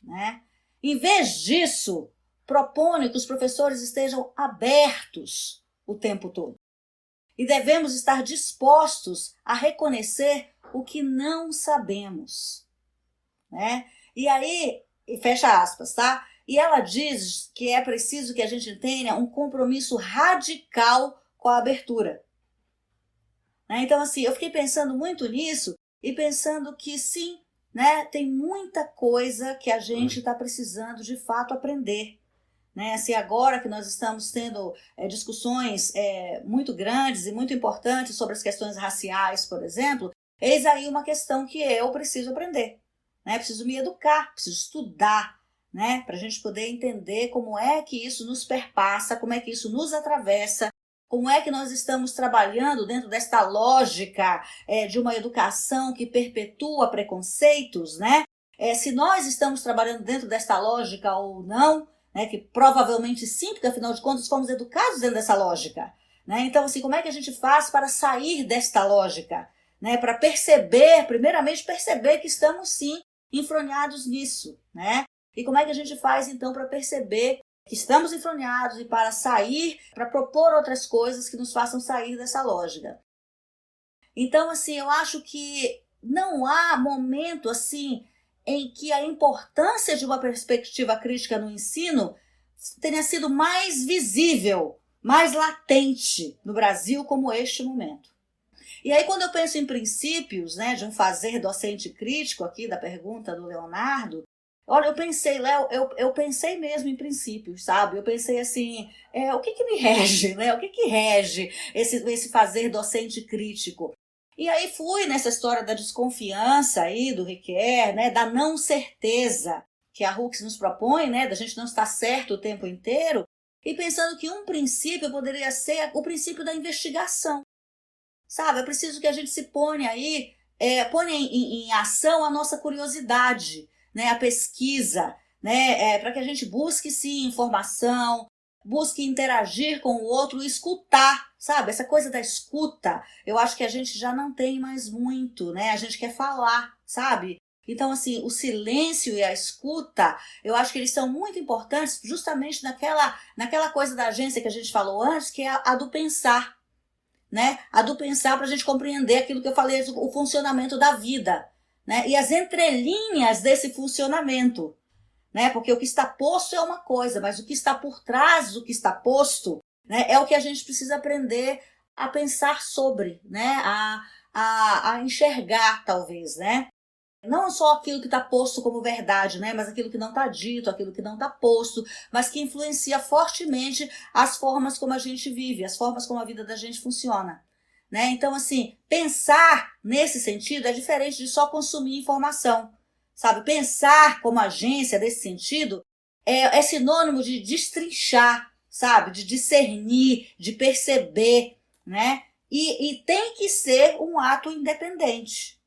né? Em vez disso, propõe que os professores estejam abertos o tempo todo. E devemos estar dispostos a reconhecer o que não sabemos, né? E aí, fecha aspas, tá? E ela diz que é preciso que a gente tenha um compromisso radical com a abertura. Então, assim, eu fiquei pensando muito nisso e pensando que sim, né, tem muita coisa que a gente está precisando de fato aprender. Né? Assim, agora que nós estamos tendo discussões muito grandes e muito importantes sobre as questões raciais, por exemplo, eis aí uma questão que eu preciso aprender. Né? Preciso me educar, preciso estudar, né? Para a gente poder entender como é que isso nos perpassa, como é que isso nos atravessa, como é que nós estamos trabalhando dentro desta lógica de uma educação que perpetua preconceitos, né? Se nós estamos trabalhando dentro desta lógica ou não, né? Que provavelmente sim, porque afinal de contas fomos educados dentro dessa lógica. Né? Então, assim, como é que a gente faz para sair desta lógica? Né? Para primeiramente perceber que estamos sim enfronhados nisso. Né? E como é que a gente faz então para perceber que estamos enfronhados e para sair, para propor outras coisas que nos façam sair dessa lógica. Então, assim, eu acho que não há momento, assim, em que a importância de uma perspectiva crítica no ensino tenha sido mais visível, mais latente no Brasil como este momento. E aí, quando eu penso em princípios, né, de um fazer docente crítico aqui, da pergunta do Leonardo, olha, eu pensei, Léo, eu pensei mesmo em princípios, sabe? Eu pensei assim, o que me rege, né? O que rege esse fazer docente crítico? E aí fui nessa história da desconfiança aí do Riquet, né? Da não certeza que a Hooks nos propõe, né? Da gente não estar certo o tempo inteiro, e pensando que um princípio poderia ser o princípio da investigação, sabe? É preciso que a gente se ponha aí, ponha em ação a nossa curiosidade, né, a pesquisa, né, para que a gente busque sim informação, busque interagir com o outro, escutar, sabe? Essa coisa da escuta, eu acho que a gente já não tem mais muito, né? A gente quer falar, sabe? Então, assim, o silêncio e a escuta, eu acho que eles são muito importantes justamente naquela coisa da agência que a gente falou antes, que é a do pensar, né? A do pensar para a gente compreender aquilo que eu falei, o funcionamento da vida, né? E as entrelinhas desse funcionamento, né? Porque o que está posto é uma coisa, mas o que está por trás do que está posto, né, é o que a gente precisa aprender a pensar sobre, né? A enxergar, talvez, né? Não só aquilo que está posto como verdade, né? Mas aquilo que não está dito, aquilo que não está posto, mas que influencia fortemente as formas como a gente vive, as formas como a vida da gente funciona, né? Então, assim, pensar nesse sentido é diferente de só consumir informação, sabe? Pensar como agência nesse sentido é sinônimo de destrinchar, sabe? De discernir, de perceber, né? E tem que ser um ato independente,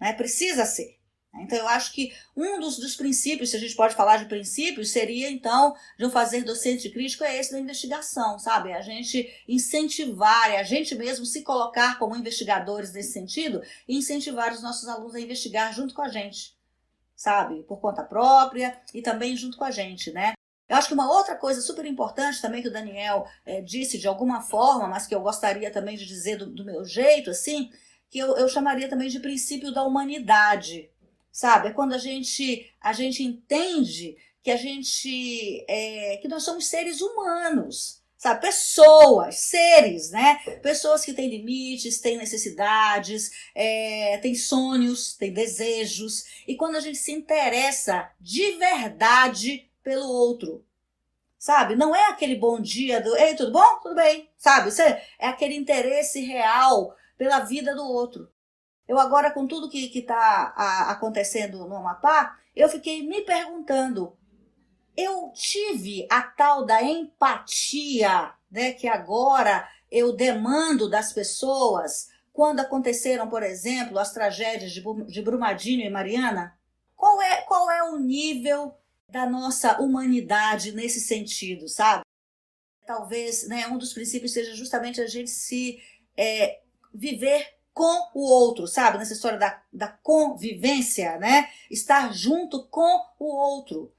né? Precisa ser. Então, eu acho que um dos princípios, se a gente pode falar de princípios, seria, então, de um fazer docente crítico, é esse da investigação, sabe? A gente incentivar, a gente mesmo se colocar como investigadores nesse sentido e incentivar os nossos alunos a investigar junto com a gente, sabe? Por conta própria e também junto com a gente, né? Eu acho que uma outra coisa super importante também que o Daniel disse de alguma forma, mas que eu gostaria também de dizer do meu jeito, assim, que eu chamaria também de princípio da humanidade, sabe? É quando a gente entende que que nós somos seres humanos, sabe? Pessoas, seres, né? Pessoas que têm limites, têm necessidades, têm sonhos, têm desejos. E quando a gente se interessa de verdade pelo outro, sabe? Não é aquele bom dia do "Ei, tudo bom? Tudo bem", sabe? É aquele interesse real pela vida do outro. Eu agora, com tudo que está acontecendo no Amapá, eu fiquei me perguntando, eu tive a tal da empatia, né, que agora eu demando das pessoas quando aconteceram, por exemplo, as tragédias de Brumadinho e Mariana? Qual é o nível da nossa humanidade nesse sentido, sabe? Talvez, né, um dos princípios seja justamente a gente se viver com o outro, sabe? Nessa história da convivência, né? Estar junto com o outro.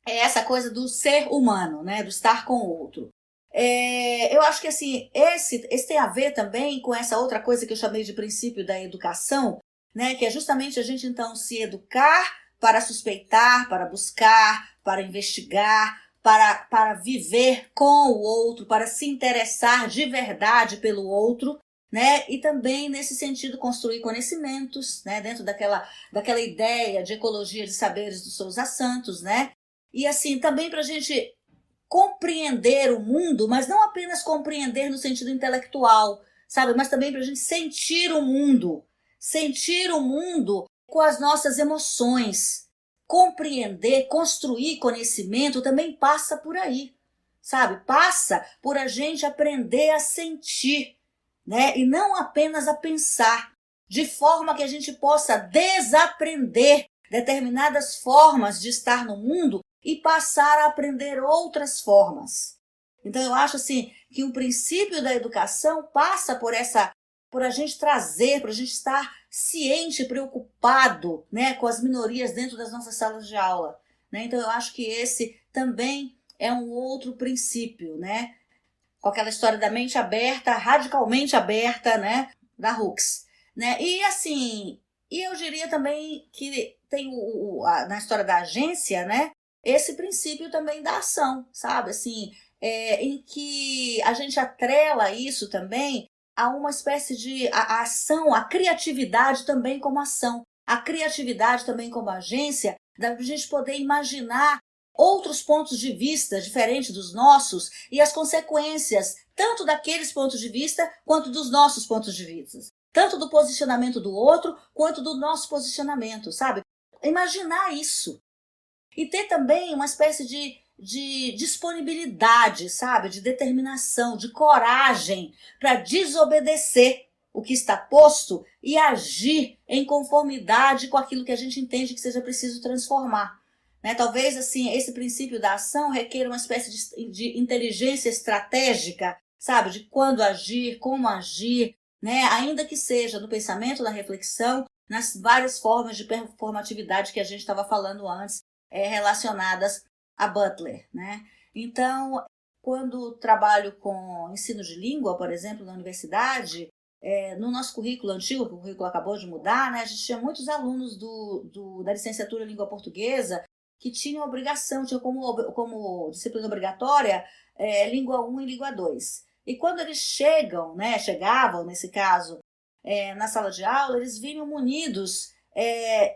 É essa coisa do ser humano, né? Do estar com o outro. Eu acho que assim, esse tem a ver também com essa outra coisa que eu chamei de princípio da educação, né? Que é justamente a gente então se educar para suspeitar, para buscar, para investigar, para viver com o outro, para se interessar de verdade pelo outro, né? E também, nesse sentido, construir conhecimentos, né? Dentro daquela ideia de ecologia de saberes do Sousa Santos, né? E assim, também para a gente compreender o mundo, mas não apenas compreender no sentido intelectual, sabe? Mas também para a gente sentir o mundo com as nossas emoções. Compreender, construir conhecimento também passa por aí, sabe? Passa por a gente aprender a sentir, né? E não apenas a pensar, de forma que a gente possa desaprender determinadas formas de estar no mundo e passar a aprender outras formas. Então eu acho assim que o princípio da educação passa por a gente trazer, por a gente estar ciente, preocupado, né, com as minorias dentro das nossas salas de aula, né? Então eu acho que esse também é um outro princípio, né? Com aquela história da mente aberta, radicalmente aberta, né, da Hooks, né? E assim, eu diria também que tem na história da agência, né, esse princípio também da ação, sabe? Assim, em que a gente atrela isso também a uma espécie de a ação, a criatividade também como ação, a criatividade também como agência, da gente poder imaginar outros pontos de vista diferentes dos nossos e as consequências tanto daqueles pontos de vista quanto dos nossos pontos de vista, tanto do posicionamento do outro quanto do nosso posicionamento, sabe? Imaginar isso e ter também uma espécie de disponibilidade, sabe? De determinação, de coragem para desobedecer o que está posto e agir em conformidade com aquilo que a gente entende que seja preciso transformar, né? Talvez assim esse princípio da ação requer uma espécie de inteligência estratégica, sabe? De quando agir, como agir, né? Ainda que seja no pensamento, na reflexão, nas várias formas de performatividade que a gente estava falando antes, relacionadas a Butler, né? Então, quando trabalho com ensino de língua, por exemplo, na universidade, no nosso currículo antigo, que o currículo acabou de mudar, né, a gente tinha muitos alunos da licenciatura em língua portuguesa que tinham obrigação, tinham como disciplina obrigatória língua 1 e língua 2. E quando eles chegavam, nesse caso, na sala de aula, eles vinham munidos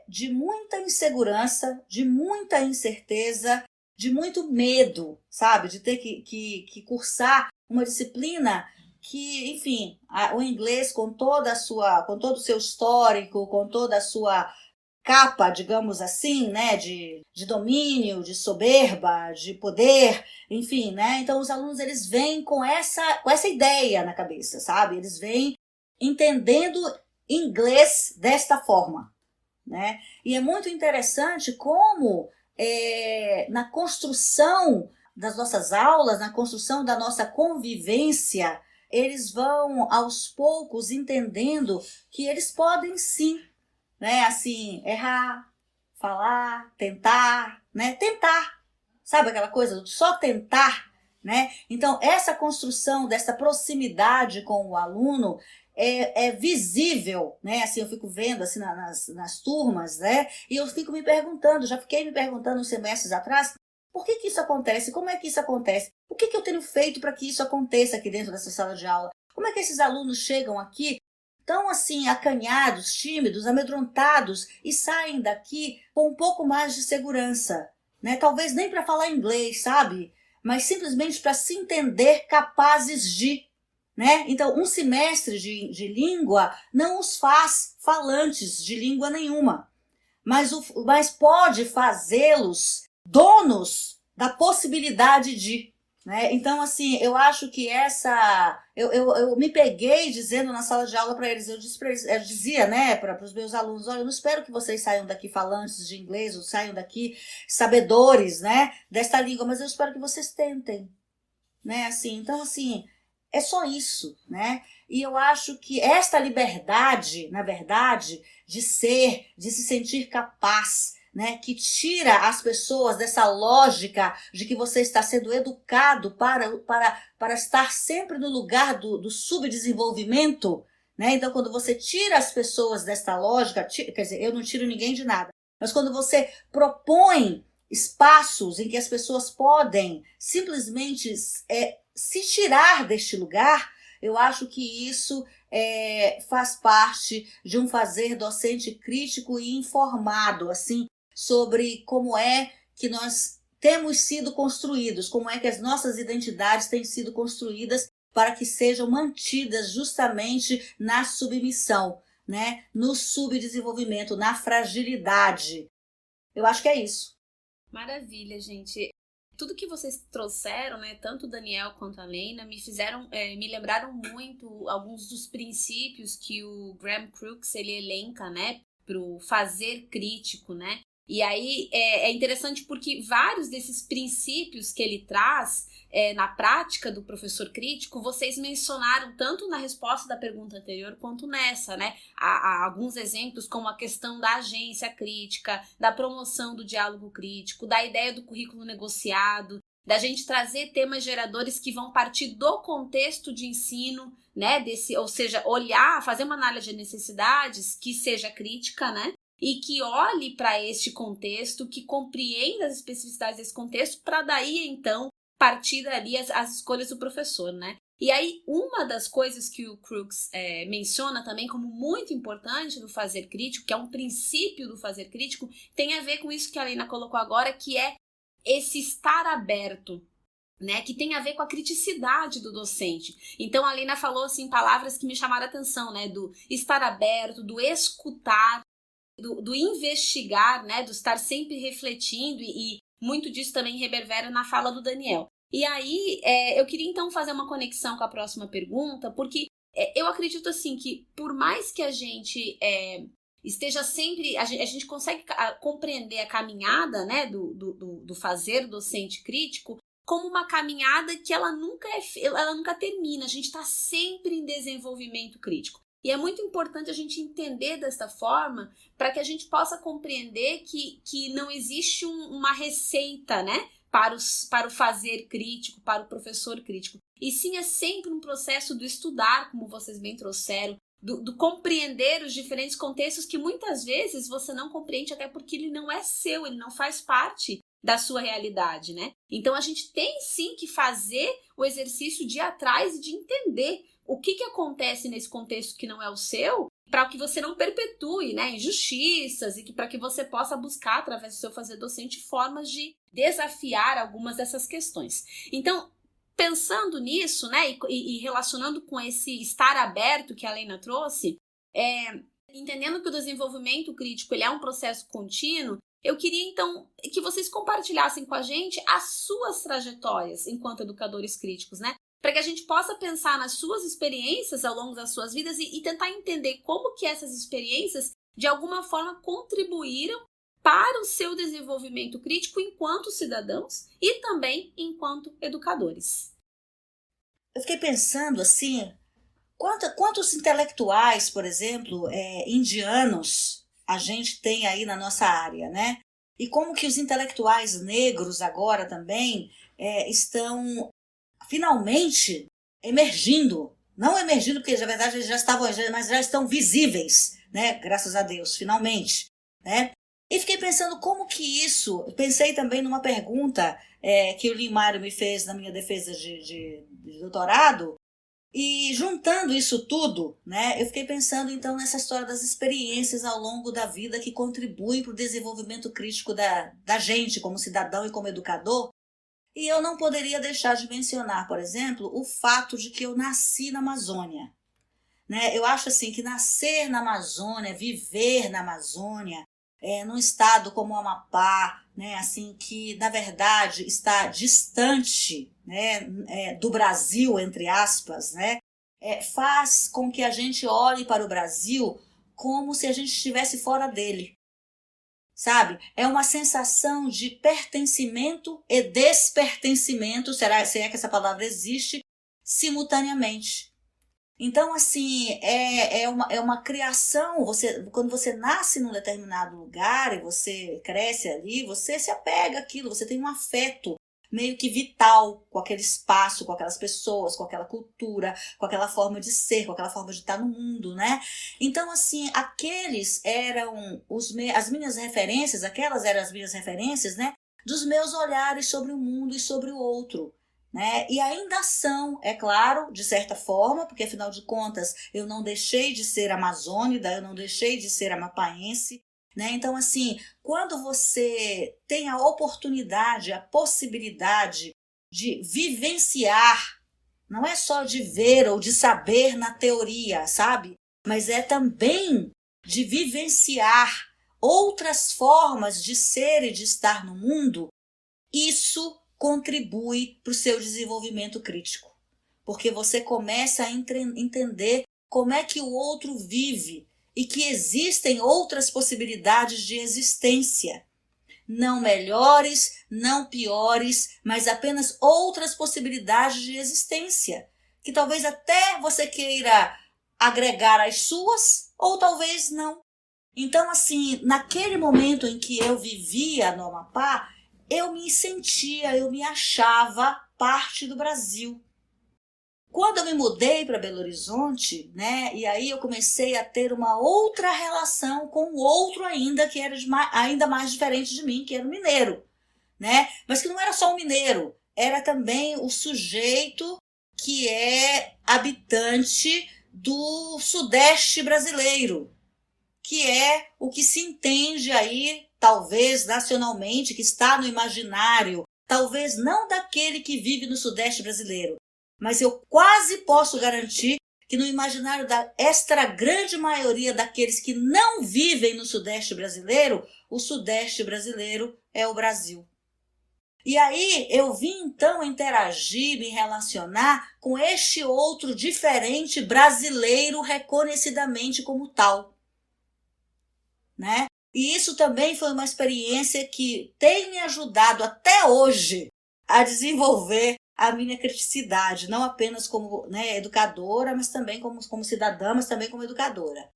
de muita insegurança, de muita incerteza, de muito medo, sabe? De ter que cursar uma disciplina que, enfim, o inglês com todo o seu histórico, com toda a sua capa, digamos assim, né, de domínio, de soberba, de poder, enfim, né? Então os alunos eles vêm com essa ideia na cabeça, sabe? Eles vêm entendendo inglês desta forma, né? E é muito interessante como na construção das nossas aulas, na construção da nossa convivência, eles vão aos poucos entendendo que eles podem sim, né, assim, errar, falar, tentar, né, tentar, sabe aquela coisa, só tentar, né? Então essa construção dessa proximidade com o aluno é visível, né? Assim, eu fico vendo assim nas turmas, né? E eu fico já fiquei me perguntando uns semestres atrás, por que isso acontece? Como é que isso acontece? O que eu tenho feito para que isso aconteça aqui dentro dessa sala de aula? Como é que esses alunos chegam aqui tão assim acanhados, tímidos, amedrontados e saem daqui com um pouco mais de segurança, né? Talvez nem para falar inglês, sabe? Mas simplesmente para se entender capazes de, né? Então, um semestre de língua não os faz falantes de língua nenhuma, mas pode fazê-los donos da possibilidade de, né? Então, assim, eu acho que eu me peguei dizendo na sala de aula para eles, eu dizia, né, para os meus alunos, olha, eu não espero que vocês saiam daqui falantes de inglês ou saiam daqui sabedores, né, desta língua, mas eu espero que vocês tentem, né, assim, então, assim, é só isso, né? E eu acho que esta liberdade, na verdade, de se sentir capaz, né, que tira as pessoas dessa lógica de que você está sendo educado para estar sempre no lugar do subdesenvolvimento, né? Então, quando você tira as pessoas dessa lógica, quer dizer, eu não tiro ninguém de nada, mas quando você propõe espaços em que as pessoas podem simplesmente se tirar deste lugar, eu acho que isso faz parte de um fazer docente crítico e informado, assim, sobre como é que nós temos sido construídos, como é que as nossas identidades têm sido construídas para que sejam mantidas justamente na submissão, né? No subdesenvolvimento, na fragilidade. Eu acho que é isso. Maravilha, gente. Tudo que vocês trouxeram, né, tanto o Daniel quanto a Leina, me lembraram muito alguns dos princípios que o Graham Crooks ele elenca, né, para o fazer crítico, né? E aí é interessante porque vários desses princípios que ele traz na prática do professor crítico, vocês mencionaram tanto na resposta da pergunta anterior quanto nessa, né? Há alguns exemplos como a questão da agência crítica, da promoção do diálogo crítico, da ideia do currículo negociado, da gente trazer temas geradores que vão partir do contexto de ensino, né? Ou seja, olhar, fazer uma análise de necessidades que seja crítica, né? E que olhe para este contexto, que compreenda as especificidades desse contexto, para daí, então, partir dali as escolhas do professor, né? E aí, uma das coisas que o Crooks menciona também como muito importante do fazer crítico, que é um princípio do fazer crítico, tem a ver com isso que a Leina colocou agora, que é esse estar aberto, né? Que tem a ver com a criticidade do docente. Então, a Leina falou, assim, palavras que me chamaram a atenção, né? Do estar aberto, do escutar, do investigar, né, do estar sempre refletindo e muito disso também reverbera na fala do Daniel. E aí, eu queria então fazer uma conexão com a próxima pergunta, porque eu acredito assim que por mais que a gente esteja sempre... A gente consegue compreender a caminhada, né, do fazer docente crítico como uma caminhada que ela nunca termina. A gente está sempre em desenvolvimento crítico. E é muito importante a gente entender desta forma para que a gente possa compreender que não existe uma receita, né, para o fazer crítico, para o professor crítico. E sim, é sempre um processo do estudar, como vocês bem trouxeram, do compreender os diferentes contextos que muitas vezes você não compreende, até porque ele não é seu, ele não faz parte da sua realidade, né? Então a gente tem sim que fazer o exercício de ir atrás e de entender o que acontece nesse contexto que não é o seu, para que você não perpetue, né, injustiças e para que você possa buscar, através do seu fazer docente, formas de desafiar algumas dessas questões. Então, pensando nisso, né, e relacionando com esse estar aberto que a Lena trouxe, entendendo que o desenvolvimento crítico ele é um processo contínuo, eu queria, então, que vocês compartilhassem com a gente as suas trajetórias enquanto educadores críticos, né? Para que a gente possa pensar nas suas experiências ao longo das suas vidas e tentar entender como que essas experiências, de alguma forma, contribuíram para o seu desenvolvimento crítico enquanto cidadãos e também enquanto educadores. Eu fiquei pensando, assim, quantos intelectuais, por exemplo, indianos a gente tem aí na nossa área, né? E como que os intelectuais negros agora também estão finalmente emergindo. Não emergindo, porque na verdade eles já estavam, mas já estão visíveis, né? Graças a Deus, finalmente, né? E fiquei pensando como que isso... Pensei também numa pergunta que o Limário me fez na minha defesa de doutorado, e juntando isso tudo, né, eu fiquei pensando então nessa história das experiências ao longo da vida que contribuem para o desenvolvimento crítico da gente como cidadão e como educador. E eu não poderia deixar de mencionar, por exemplo, o fato de que eu nasci na Amazônia, né? Eu acho assim que nascer na Amazônia, viver na Amazônia, num estado como o Amapá, né, assim, que na verdade está distante, né, do Brasil, entre aspas, né, faz com que a gente olhe para o Brasil como se a gente estivesse fora dele, sabe? É uma sensação de pertencimento e despertencimento, se é que essa palavra existe, simultaneamente. Então, assim, é uma criação. Quando você nasce num determinado lugar e você cresce ali, você se apega àquilo, você tem um afeto meio que vital com aquele espaço, com aquelas pessoas, com aquela cultura, com aquela forma de ser, com aquela forma de estar no mundo, né? Então, assim, aqueles eram as minhas referências, aquelas eram as minhas referências, né? Dos meus olhares sobre o mundo e sobre o outro. Né? E ainda são, é claro, de certa forma, porque afinal de contas eu não deixei de ser amazônida, eu não deixei de ser amapaense, né? Então, assim, quando você tem a oportunidade, a possibilidade de vivenciar, não é só de ver ou de saber na teoria, sabe? Mas é também de vivenciar outras formas de ser e de estar no mundo, isso contribui para o seu desenvolvimento crítico, porque você começa a entender como é que o outro vive e que existem outras possibilidades de existência, não melhores, não piores, mas apenas outras possibilidades de existência, que talvez até você queira agregar às suas, ou talvez não. Então, assim, naquele momento em que eu vivia no Amapá, eu me achava parte do Brasil. Quando eu me mudei para Belo Horizonte, né, e aí eu comecei a ter uma outra relação com o outro ainda, que era ainda mais diferente de mim, que era o mineiro, né? Mas que não era só o mineiro, era também o sujeito que é habitante do Sudeste brasileiro, que é o que se entende aí, talvez nacionalmente, que está no imaginário, talvez não daquele que vive no Sudeste brasileiro, mas eu quase posso garantir que no imaginário da extra grande maioria daqueles que não vivem no Sudeste brasileiro, o Sudeste brasileiro é o Brasil. E aí eu vim então interagir, me relacionar com este outro diferente brasileiro reconhecidamente como tal. né? E isso também foi uma experiência que tem me ajudado até hoje a desenvolver a minha criticidade, não apenas como, né, educadora, mas também como cidadã, mas também como educadora.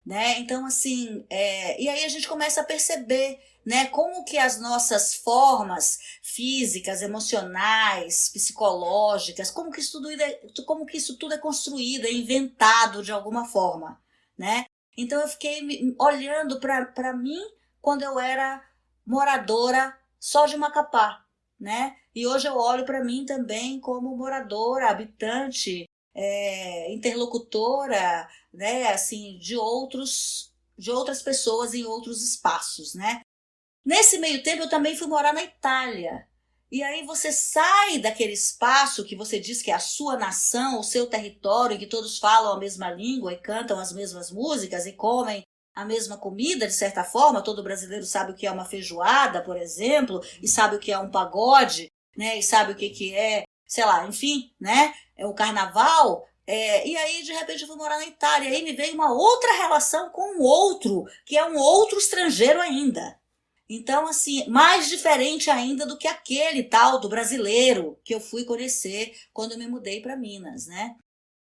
Né? Então, assim, e aí a gente começa a perceber, né, como que as nossas formas físicas, emocionais, psicológicas, como que isso tudo é construído, é inventado de alguma forma, né? Então eu fiquei olhando para mim quando eu era moradora só de Macapá, né? E hoje eu olho para mim também como moradora, habitante, interlocutora, né, assim, de outras pessoas em outros espaços, né? Nesse meio tempo eu também fui morar na Itália. E aí você sai daquele espaço que você diz que é a sua nação, o seu território, em que todos falam a mesma língua e cantam as mesmas músicas e comem a mesma comida, de certa forma. Todo brasileiro sabe o que é uma feijoada, por exemplo, e sabe o que é um pagode, né? E sabe o que é, sei lá, enfim, né? É o carnaval. E aí, de repente, eu fui morar na Itália. E aí me veio uma outra relação com o outro, que é um outro estrangeiro ainda. Então, assim, mais diferente ainda do que aquele tal do brasileiro que eu fui conhecer quando eu me mudei para Minas, né?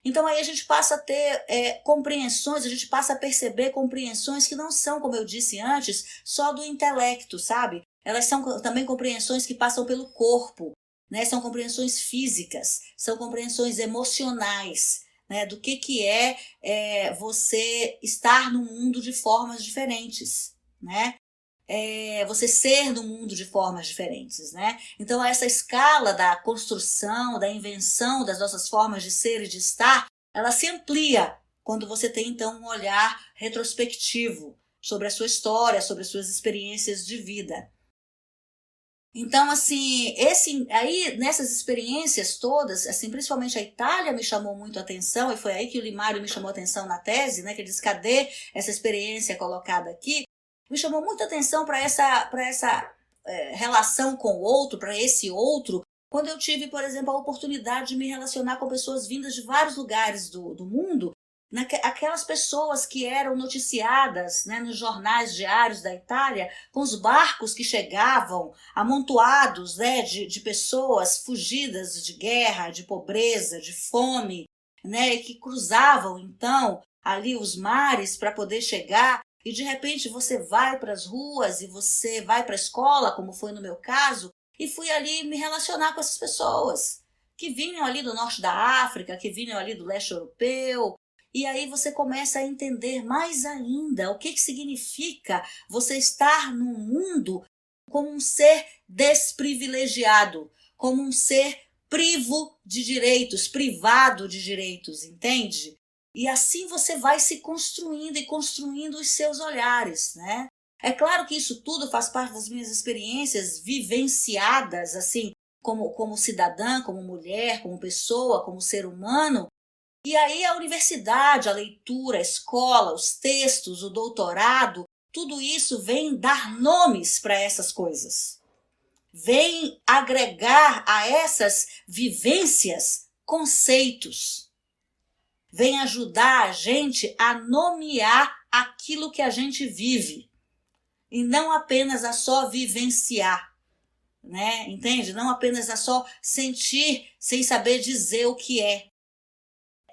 Então aí a gente passa a ter compreensões, a gente passa a perceber compreensões que não são, como eu disse antes, só do intelecto, sabe? Elas são também compreensões que passam pelo corpo, né? São compreensões físicas, são compreensões emocionais, né? Do que é você estar no mundo de formas diferentes, né? Você ser no mundo de formas diferentes, né? Então essa escala da construção, da invenção das nossas formas de ser e de estar, ela se amplia quando você tem então um olhar retrospectivo sobre a sua história, sobre as suas experiências de vida. Então, assim, aí nessas experiências todas, assim, principalmente a Itália me chamou muito a atenção, e foi aí que o Limário me chamou a atenção na tese, né? Que ele diz, cadê essa experiência colocada aqui? Me chamou muita atenção para essa relação com o outro, para esse outro, quando eu tive, por exemplo, a oportunidade de me relacionar com pessoas vindas de vários lugares do mundo, aquelas pessoas que eram noticiadas, né, nos jornais diários da Itália, com os barcos que chegavam amontoados, né, de pessoas fugidas de guerra, de pobreza, de fome, né, e que cruzavam, então, ali os mares para poder chegar. E de repente você vai para as ruas e você vai para a escola, como foi no meu caso, e fui ali me relacionar com essas pessoas que vinham ali do norte da África, que vinham ali do leste europeu. E aí você começa a entender mais ainda o que significa você estar no mundo como um ser desprivilegiado, como um ser privado de direitos, entende? E assim você vai se construindo e construindo os seus olhares, né? É claro que isso tudo faz parte das minhas experiências vivenciadas, assim, como cidadã, como mulher, como pessoa, como ser humano. E aí a universidade, a leitura, a escola, os textos, o doutorado, tudo isso vem dar nomes para essas coisas. Vem agregar a essas vivências conceitos. Vem ajudar a gente a nomear aquilo que a gente vive. E não apenas a só vivenciar, né? Entende? Não apenas a só sentir sem saber dizer o que é.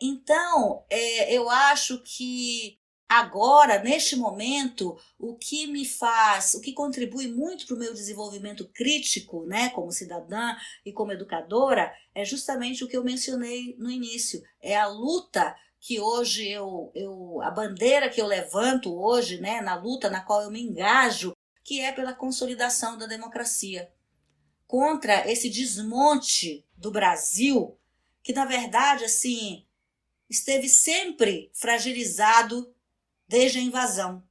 Então, eu acho que agora, neste momento, o que contribui muito para o meu desenvolvimento crítico, né, como cidadã e como educadora, é justamente o que eu mencionei no início. É a luta que hoje a bandeira que eu levanto hoje, né, na luta na qual eu me engajo, que é pela consolidação da democracia. Contra esse desmonte do Brasil, que na verdade, assim, esteve sempre fragilizado desde a invasão,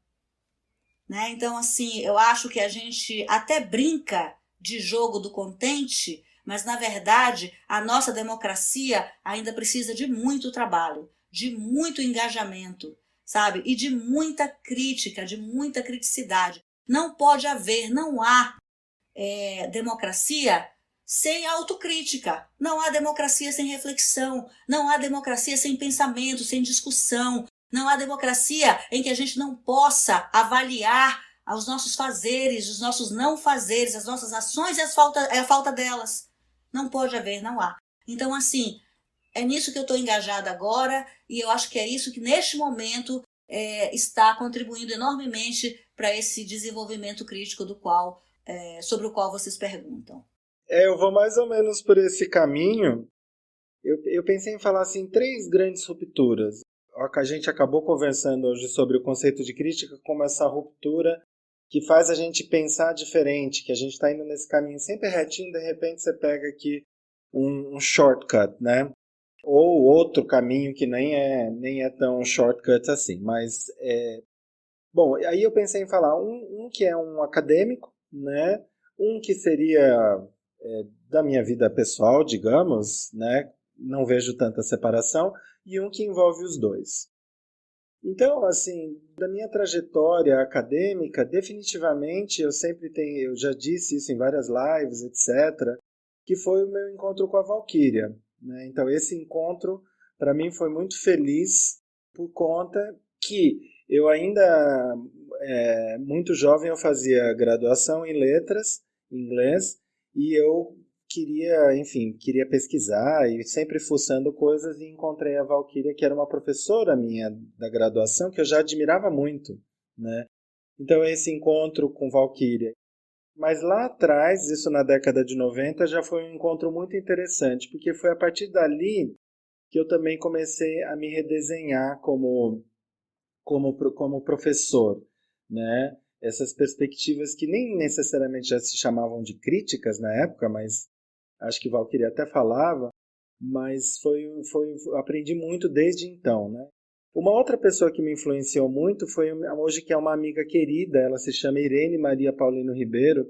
né? Então, assim, eu acho que a gente até brinca de jogo do contente, mas, na verdade, a nossa democracia ainda precisa de muito trabalho, de muito engajamento, sabe? E de muita crítica, de muita criticidade. Não há democracia sem autocrítica, não há democracia sem reflexão, não há democracia sem pensamento, sem discussão, Não há democracia em que a gente não possa avaliar os nossos fazeres, os nossos não fazeres, as nossas ações e a falta delas. Não pode haver, não há. Então, assim, é nisso que eu estou engajada agora e eu acho que é isso que, neste momento, está contribuindo enormemente para esse desenvolvimento crítico sobre o qual vocês perguntam. Eu vou mais ou menos por esse caminho. Eu pensei em falar assim, 3 grandes rupturas. A gente acabou conversando hoje sobre o conceito de crítica como essa ruptura que faz a gente pensar diferente, que a gente está indo nesse caminho sempre retinho, de repente você pega aqui um shortcut, né? Ou outro caminho que nem é tão shortcut assim. Mas, bom, aí eu pensei em falar um que é um acadêmico, né? Um que seria da minha vida pessoal, digamos, né? Não vejo tanta separação, e um que envolve os dois. Então, assim, da minha trajetória acadêmica, definitivamente eu já disse isso em várias lives, etc., que foi o meu encontro com a Valquíria, né? Então, esse encontro, para mim, foi muito feliz por conta que eu ainda, muito jovem, eu fazia graduação em letras, em inglês, e eu queria pesquisar e sempre fuçando coisas, e encontrei a Valquíria, que era uma professora minha da graduação, que eu já admirava muito, né? Então, esse encontro com Valquíria. Mas lá atrás, isso na década de 90, já foi um encontro muito interessante, porque foi a partir dali que eu também comecei a me redesenhar como professor, né? Essas perspectivas que nem necessariamente já se chamavam de críticas na época, mas acho que Valquíria até falava, mas aprendi muito desde então, né? Uma outra pessoa que me influenciou muito foi hoje, que é uma amiga querida, ela se chama Irene Maria Paulino Ribeiro,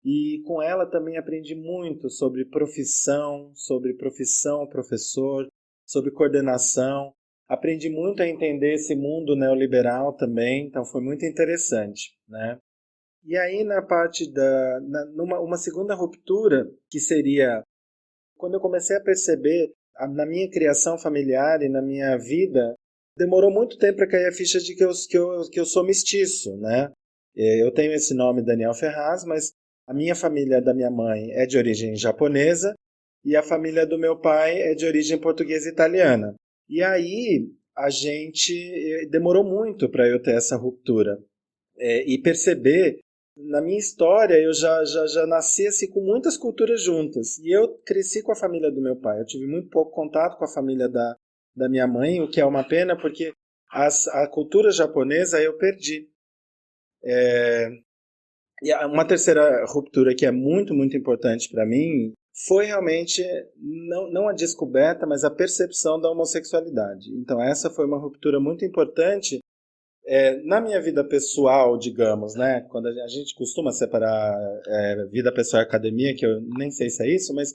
e com ela também aprendi muito sobre profissão professor, sobre coordenação. Aprendi muito a entender esse mundo neoliberal também, então foi muito interessante, né? E aí, na parte uma segunda ruptura, que seria quando eu comecei a perceber, na minha criação familiar e na minha vida, demorou muito tempo para cair a ficha de que eu sou mestiço, né? Eu tenho esse nome, Daniel Ferraz, mas a minha família da minha mãe é de origem japonesa e a família do meu pai é de origem portuguesa e italiana. E aí, demorou muito para eu ter essa ruptura. E perceber, na minha história, eu já nasci assim, com muitas culturas juntas. E eu cresci com a família do meu pai. Eu tive muito pouco contato com a família da minha mãe, o que é uma pena, porque a cultura japonesa eu perdi. E uma terceira ruptura que é muito, muito importante para mim foi realmente, não a descoberta, mas a percepção da homossexualidade. Então essa foi uma ruptura muito importante na minha vida pessoal, digamos, né? Quando a gente costuma separar vida pessoal e academia, que eu nem sei se é isso, mas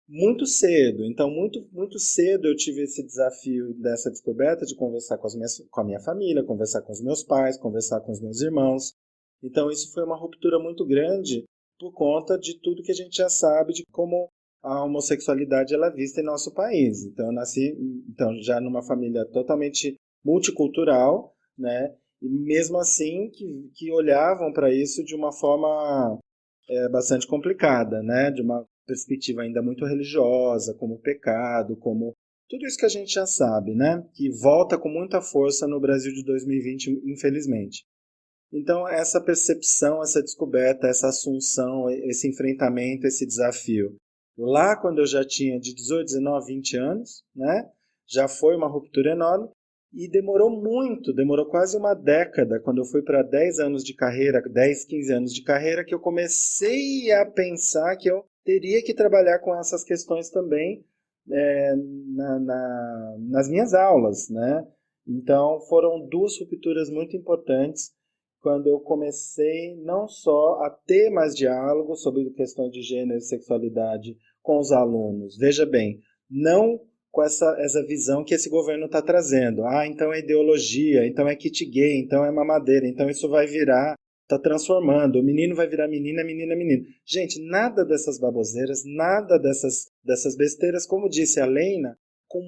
muito cedo. Então, muito, muito cedo eu tive esse desafio dessa descoberta de conversar com a minha família, conversar com os meus pais, conversar com os meus irmãos. Então, isso foi uma ruptura muito grande por conta de tudo que a gente já sabe de como a homossexualidade ela é vista em nosso país. Então, eu nasci já numa família totalmente multicultural, né? E mesmo assim que olhavam para isso de uma forma bastante complicada, né? De uma perspectiva ainda muito religiosa, como pecado, como tudo isso que a gente já sabe, né? Que volta com muita força no Brasil de 2020, infelizmente. Então, essa percepção, essa descoberta, essa assunção, esse enfrentamento, esse desafio. Lá, quando eu já tinha de 18, 19, 20 anos, né? Já foi uma ruptura enorme. E demorou quase uma década, quando eu fui para 10 anos de carreira, 10, 15 anos de carreira, que eu comecei a pensar que eu teria que trabalhar com essas questões também nas minhas aulas, né? Então, foram 2 rupturas muito importantes quando eu comecei não só a ter mais diálogo sobre questões de gênero e sexualidade com os alunos. Veja bem, não com essa visão que esse governo está trazendo. Então é ideologia, então é kit gay, então é mamadeira, então isso vai virar, está transformando, o menino vai virar menina, menina, menino. Gente, nada dessas baboseiras, nada dessas besteiras, como disse a Leina, com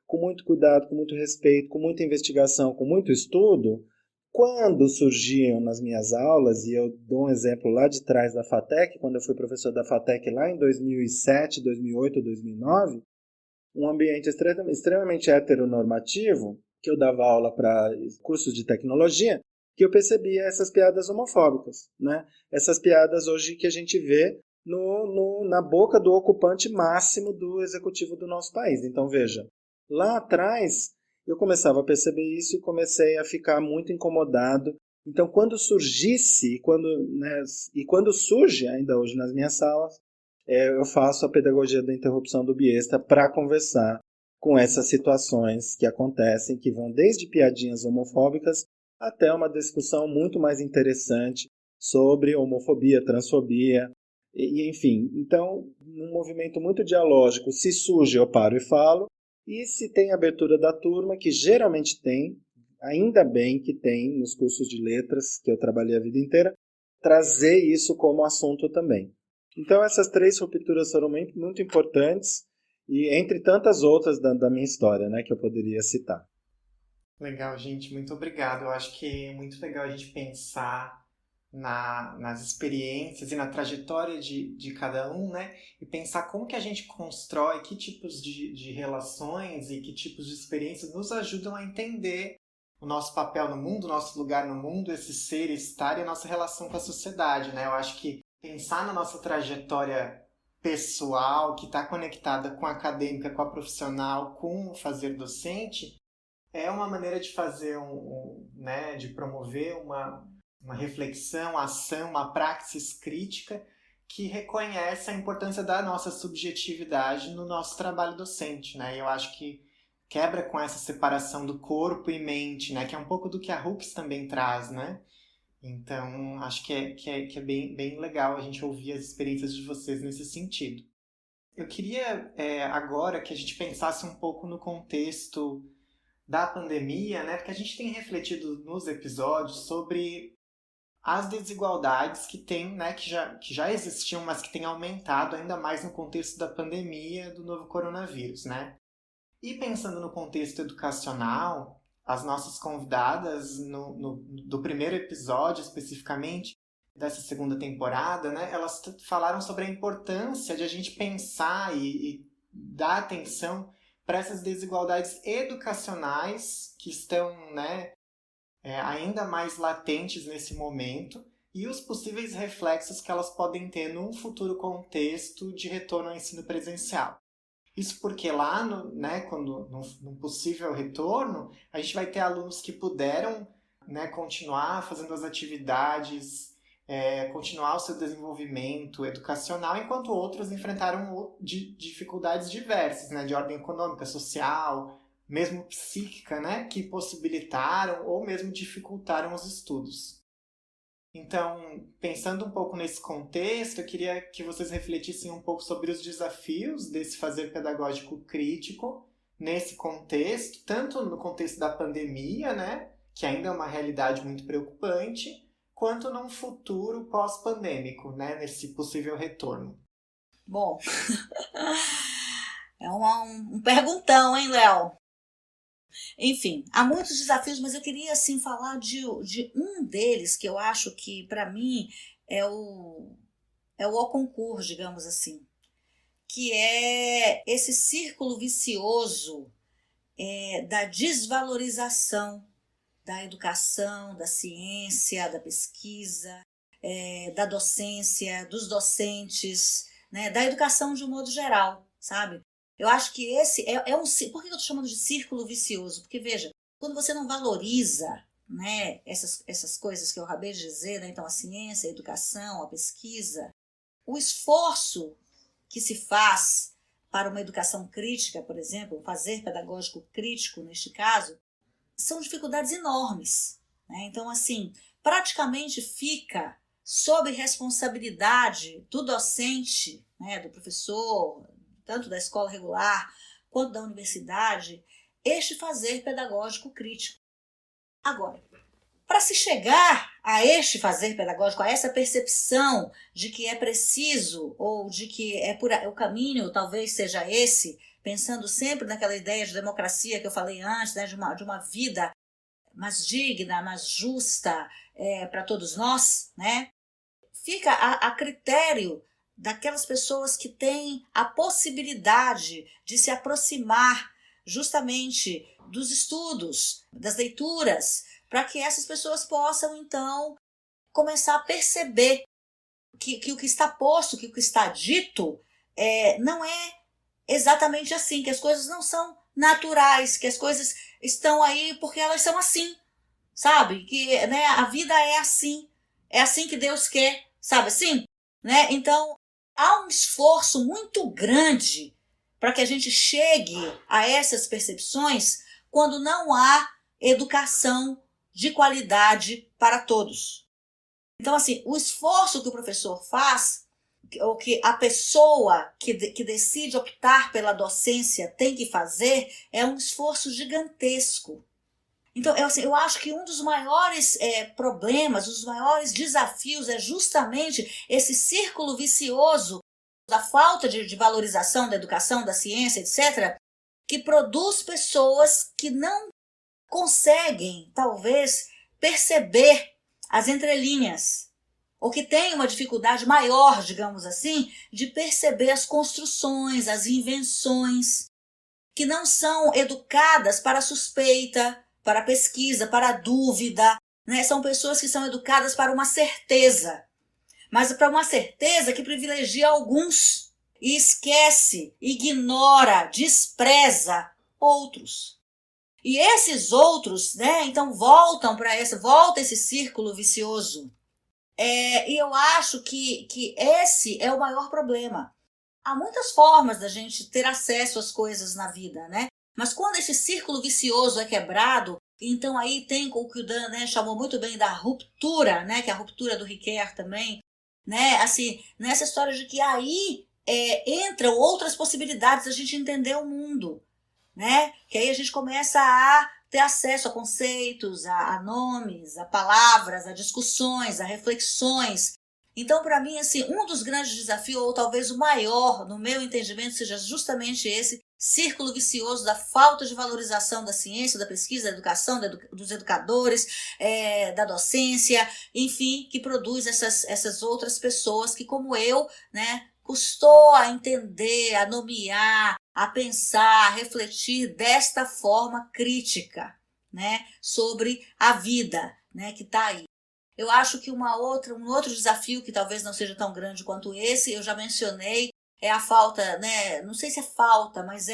com muito cuidado, com muito respeito, com muita investigação, com muito estudo, quando surgiam nas minhas aulas, e eu dou um exemplo lá de trás da FATEC, quando eu fui professor da FATEC lá em 2007, 2008, 2009, um ambiente extremamente heteronormativo, que eu dava aula para cursos de tecnologia, que eu percebia essas piadas homofóbicas, né? Essas piadas hoje que a gente vê na boca do ocupante máximo do executivo do nosso país. Então, veja, lá atrás eu começava a perceber isso e comecei a ficar muito incomodado. Então, quando surgisse, quando surge ainda hoje nas minhas salas, eu faço a pedagogia da interrupção do biesta para conversar com essas situações que acontecem, que vão desde piadinhas homofóbicas até uma discussão muito mais interessante sobre homofobia, transfobia, enfim. Então, num movimento muito dialógico, se surge, eu paro e falo, e se tem abertura da turma, que geralmente tem, ainda bem que tem nos cursos de letras, que eu trabalhei a vida inteira, trazer isso como assunto também. Então, essas 3 rupturas foram muito importantes, e entre tantas outras da minha história, né, que eu poderia citar. Legal, gente, muito obrigado. Eu acho que é muito legal a gente pensar nas experiências e na trajetória de cada um, né? E pensar como que a gente constrói, que tipos de relações e que tipos de experiências nos ajudam a entender o nosso papel no mundo, o nosso lugar no mundo, esse ser, estar e a nossa relação com a sociedade, né? Eu acho que pensar na nossa trajetória pessoal, que está conectada com a acadêmica, com a profissional, com o fazer docente, é uma maneira de fazer né, de promover uma reflexão, ação, uma praxis crítica que reconhece a importância da nossa subjetividade no nosso trabalho docente, né? E eu acho que quebra com essa separação do corpo e mente, né? Que é um pouco do que a Hooks também traz, né? Então, acho que é bem legal a gente ouvir as experiências de vocês nesse sentido. Eu queria agora que a gente pensasse um pouco no contexto da pandemia, né? Porque a gente tem refletido nos episódios sobre as desigualdades que tem, né? Que já existiam, mas que têm aumentado ainda mais no contexto da pandemia do novo coronavírus, né? E pensando no contexto educacional, as nossas convidadas do primeiro episódio, especificamente, dessa segunda temporada, né? Elas falaram sobre a importância de a gente pensar e dar atenção para essas desigualdades educacionais que estão, né, ainda mais latentes nesse momento e os possíveis reflexos que elas podem ter num futuro contexto de retorno ao ensino presencial. Isso porque lá, num possível retorno, a gente vai ter alunos que puderam, né, continuar fazendo as atividades, continuar o seu desenvolvimento educacional, enquanto outros enfrentaram dificuldades diversas, né, de ordem econômica, social, mesmo psíquica, né, que possibilitaram ou mesmo dificultaram os estudos. Então, pensando um pouco nesse contexto, eu queria que vocês refletissem um pouco sobre os desafios desse fazer pedagógico crítico nesse contexto, tanto no contexto da pandemia, né, que ainda é uma realidade muito preocupante, quanto num futuro pós-pandêmico, né, nesse possível retorno. Bom, é um perguntão, hein, Léo? Enfim, há muitos desafios, mas eu queria assim falar de um deles que eu acho que para mim é o au concurs, digamos assim, que é esse círculo vicioso da desvalorização da educação, da ciência, da pesquisa, da docência, dos docentes, né, da educação de um modo geral, sabe? Eu acho que esse por que eu estou chamando de círculo vicioso? Porque, veja, quando você não valoriza, né, essas coisas que eu acabei de dizer, né, então a ciência, a educação, a pesquisa, o esforço que se faz para uma educação crítica, por exemplo, fazer pedagógico crítico neste caso, são dificuldades enormes, né? Então, assim, praticamente fica sob responsabilidade do docente, né, do professor, tanto da escola regular quanto da universidade, este fazer pedagógico crítico. Agora, para se chegar a este fazer pedagógico, a essa percepção de que é preciso, ou de que o caminho talvez seja esse, pensando sempre naquela ideia de democracia que eu falei antes, né, de uma vida mais digna, mais justa para todos nós, né? Fica a critério daquelas pessoas que têm a possibilidade de se aproximar justamente dos estudos, das leituras, para que essas pessoas possam, então, começar a perceber que o que está posto, que o que está dito, não é exatamente assim, que as coisas não são naturais, que as coisas estão aí porque elas são assim, sabe? Que, né, a vida é assim que Deus quer, sabe assim? Né? Então, há um esforço muito grande para que a gente chegue a essas percepções quando não há educação de qualidade para todos. Então, assim, o esforço que o professor faz, ou que a pessoa que decide optar pela docência tem que fazer, é um esforço gigantesco. Então, eu acho que um dos maiores problemas, os maiores desafios é justamente esse círculo vicioso da falta de valorização da educação, da ciência, etc., que produz pessoas que não conseguem, talvez, perceber as entrelinhas, ou que têm uma dificuldade maior, digamos assim, de perceber as construções, as invenções, que não são educadas para a suspeita, para a pesquisa, para a dúvida, né? São pessoas que são educadas para uma certeza, mas para uma certeza que privilegia alguns e esquece, ignora, despreza outros. E esses outros, né, então volta esse círculo vicioso. E eu acho que esse é o maior problema. Há muitas formas da gente ter acesso às coisas na vida, né? Mas quando esse círculo vicioso é quebrado, então aí tem o que o Dan, né, chamou muito bem da ruptura, né, que é a ruptura do Ricoeur também, né? Assim, nessa história de que aí entram outras possibilidades da gente entender o mundo, né? Que aí a gente começa a ter acesso a conceitos, a nomes, a palavras, a discussões, a reflexões. Então, para mim, assim, um dos grandes desafios, ou talvez o maior, no meu entendimento, seja justamente esse círculo vicioso da falta de valorização da ciência, da pesquisa, da educação, dos educadores, da docência, enfim, que produz essas outras pessoas que, como eu, né, custou a entender, a nomear, a pensar, a refletir desta forma crítica, né, sobre a vida, né, que está aí. Eu acho que um outro desafio que talvez não seja tão grande quanto esse, eu já mencionei, é a falta, né, não sei se é falta, mas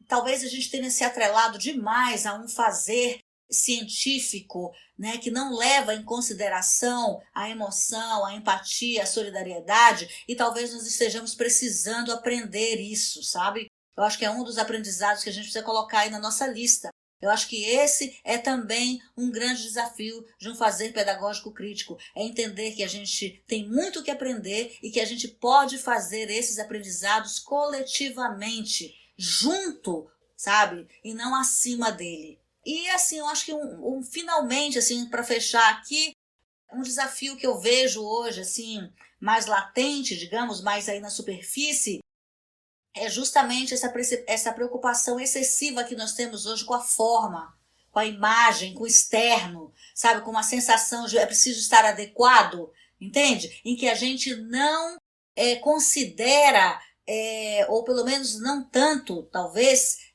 talvez a gente tenha se atrelado demais a um fazer científico, né, que não leva em consideração a emoção, a empatia, a solidariedade, e talvez nós estejamos precisando aprender isso, sabe? Eu acho que é um dos aprendizados que a gente precisa colocar aí na nossa lista. Eu acho que esse é também um grande desafio de um fazer pedagógico crítico, é entender que a gente tem muito o que aprender e que a gente pode fazer esses aprendizados coletivamente, junto, sabe? E não acima dele. E assim, eu acho que finalmente, assim, para fechar aqui, um desafio que eu vejo hoje, assim, mais latente, digamos, mais aí na superfície, é justamente essa preocupação excessiva que nós temos hoje com a forma, com a imagem, com o externo, sabe? Com uma sensação de é preciso estar adequado, entende? Em que a gente não considera, ou pelo menos não tanto, talvez,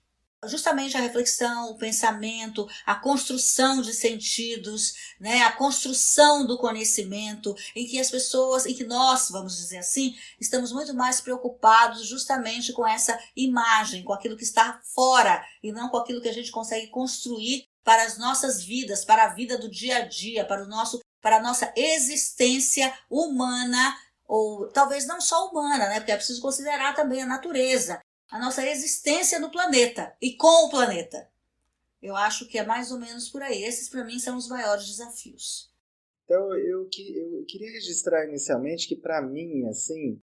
justamente a reflexão, o pensamento, a construção de sentidos, né, a construção do conhecimento, em que as pessoas, em que nós, vamos dizer assim, estamos muito mais preocupados justamente com essa imagem, com aquilo que está fora, e não com aquilo que a gente consegue construir para as nossas vidas, para a vida do dia a dia, para a nossa existência humana, ou talvez não só humana, né, porque é preciso considerar também a natureza, a nossa existência no planeta e com o planeta. Eu acho que é mais ou menos por aí. Esses, para mim, são os maiores desafios. Então, eu queria registrar inicialmente que, para mim, assim,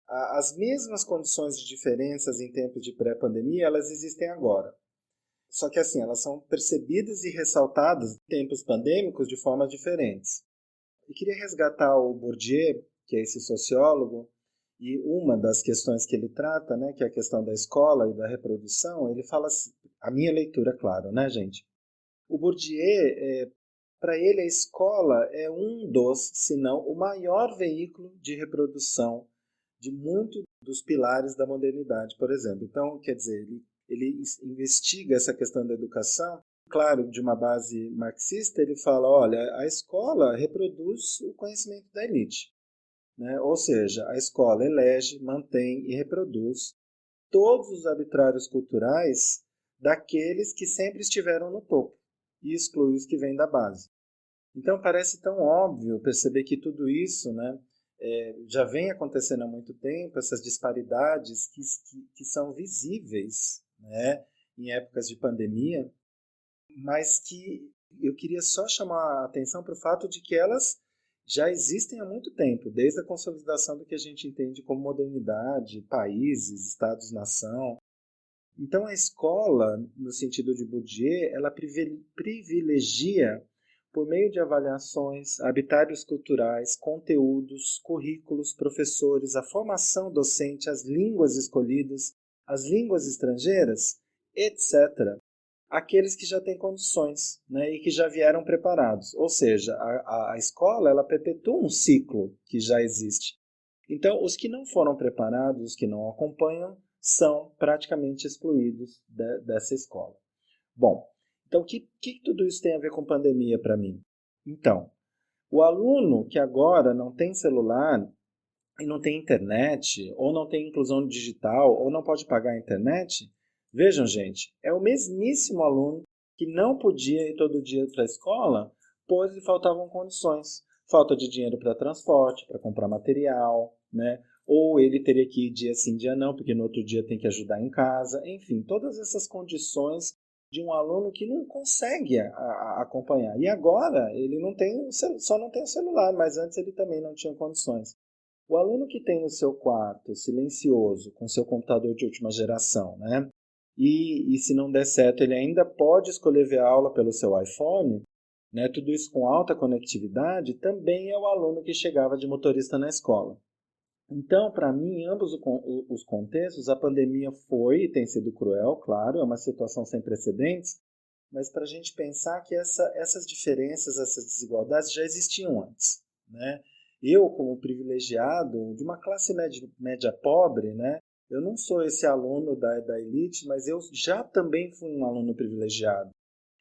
as mesmas condições de diferenças em tempos de pré-pandemia, elas existem agora. Só que, assim, elas são percebidas e ressaltadas em tempos pandêmicos de formas diferentes. Eu queria resgatar o Bourdieu, que é esse sociólogo, E uma das questões que ele trata, né, que é a questão da escola e da reprodução, ele fala assim, a minha leitura, claro, né, gente? O Bourdieu, para ele, a escola é um dos, se não o maior veículo de reprodução de muitos dos pilares da modernidade, por exemplo. Então, quer dizer, ele investiga essa questão da educação, claro, de uma base marxista, ele fala, olha, a escola reproduz o conhecimento da elite. Né? Ou seja, a escola elege, mantém e reproduz todos os arbitrários culturais daqueles que sempre estiveram no topo e exclui os que vêm da base. Então parece tão óbvio perceber que tudo isso, né, já vem acontecendo há muito tempo, essas disparidades que são visíveis, né, em épocas de pandemia, mas que eu queria só chamar a atenção para o fato de que elas já existem há muito tempo, desde a consolidação do que a gente entende como modernidade, países, estados-nação. Então a escola, no sentido de Bourdieu, ela privilegia, por meio de avaliações, arbitrários culturais, conteúdos, currículos, professores, a formação docente, as línguas escolhidas, as línguas estrangeiras, etc., aqueles que já têm condições, né, e que já vieram preparados. Ou seja, a escola ela perpetua um ciclo que já existe. Então, os que não foram preparados, os que não acompanham, são praticamente excluídos dessa escola. Bom, então o que tudo isso tem a ver com pandemia para mim? Então, o aluno que agora não tem celular e não tem internet, ou não tem inclusão digital, ou não pode pagar a internet, vejam, gente, é o mesmíssimo aluno que não podia ir todo dia para a escola, pois lhe faltavam condições. Falta de dinheiro para transporte, para comprar material, né? Ou ele teria que ir dia sim, dia não, porque no outro dia tem que ajudar em casa. Enfim, todas essas condições de um aluno que não consegue acompanhar. E agora ele só não tem o celular, mas antes ele também não tinha condições. O aluno que tem no seu quarto, silencioso, com seu computador de última geração, né? E se não der certo, ele ainda pode escolher ver a aula pelo seu iPhone, né? Tudo isso com alta conectividade, também é o aluno que chegava de motorista na escola. Então, para mim, em ambos os contextos, a pandemia foi e tem sido cruel, claro, é uma situação sem precedentes, mas para a gente pensar que essas diferenças, essas desigualdades já existiam antes, né? Eu, como privilegiado de uma classe média pobre, né? Eu não sou esse aluno da elite, mas eu já também fui um aluno privilegiado.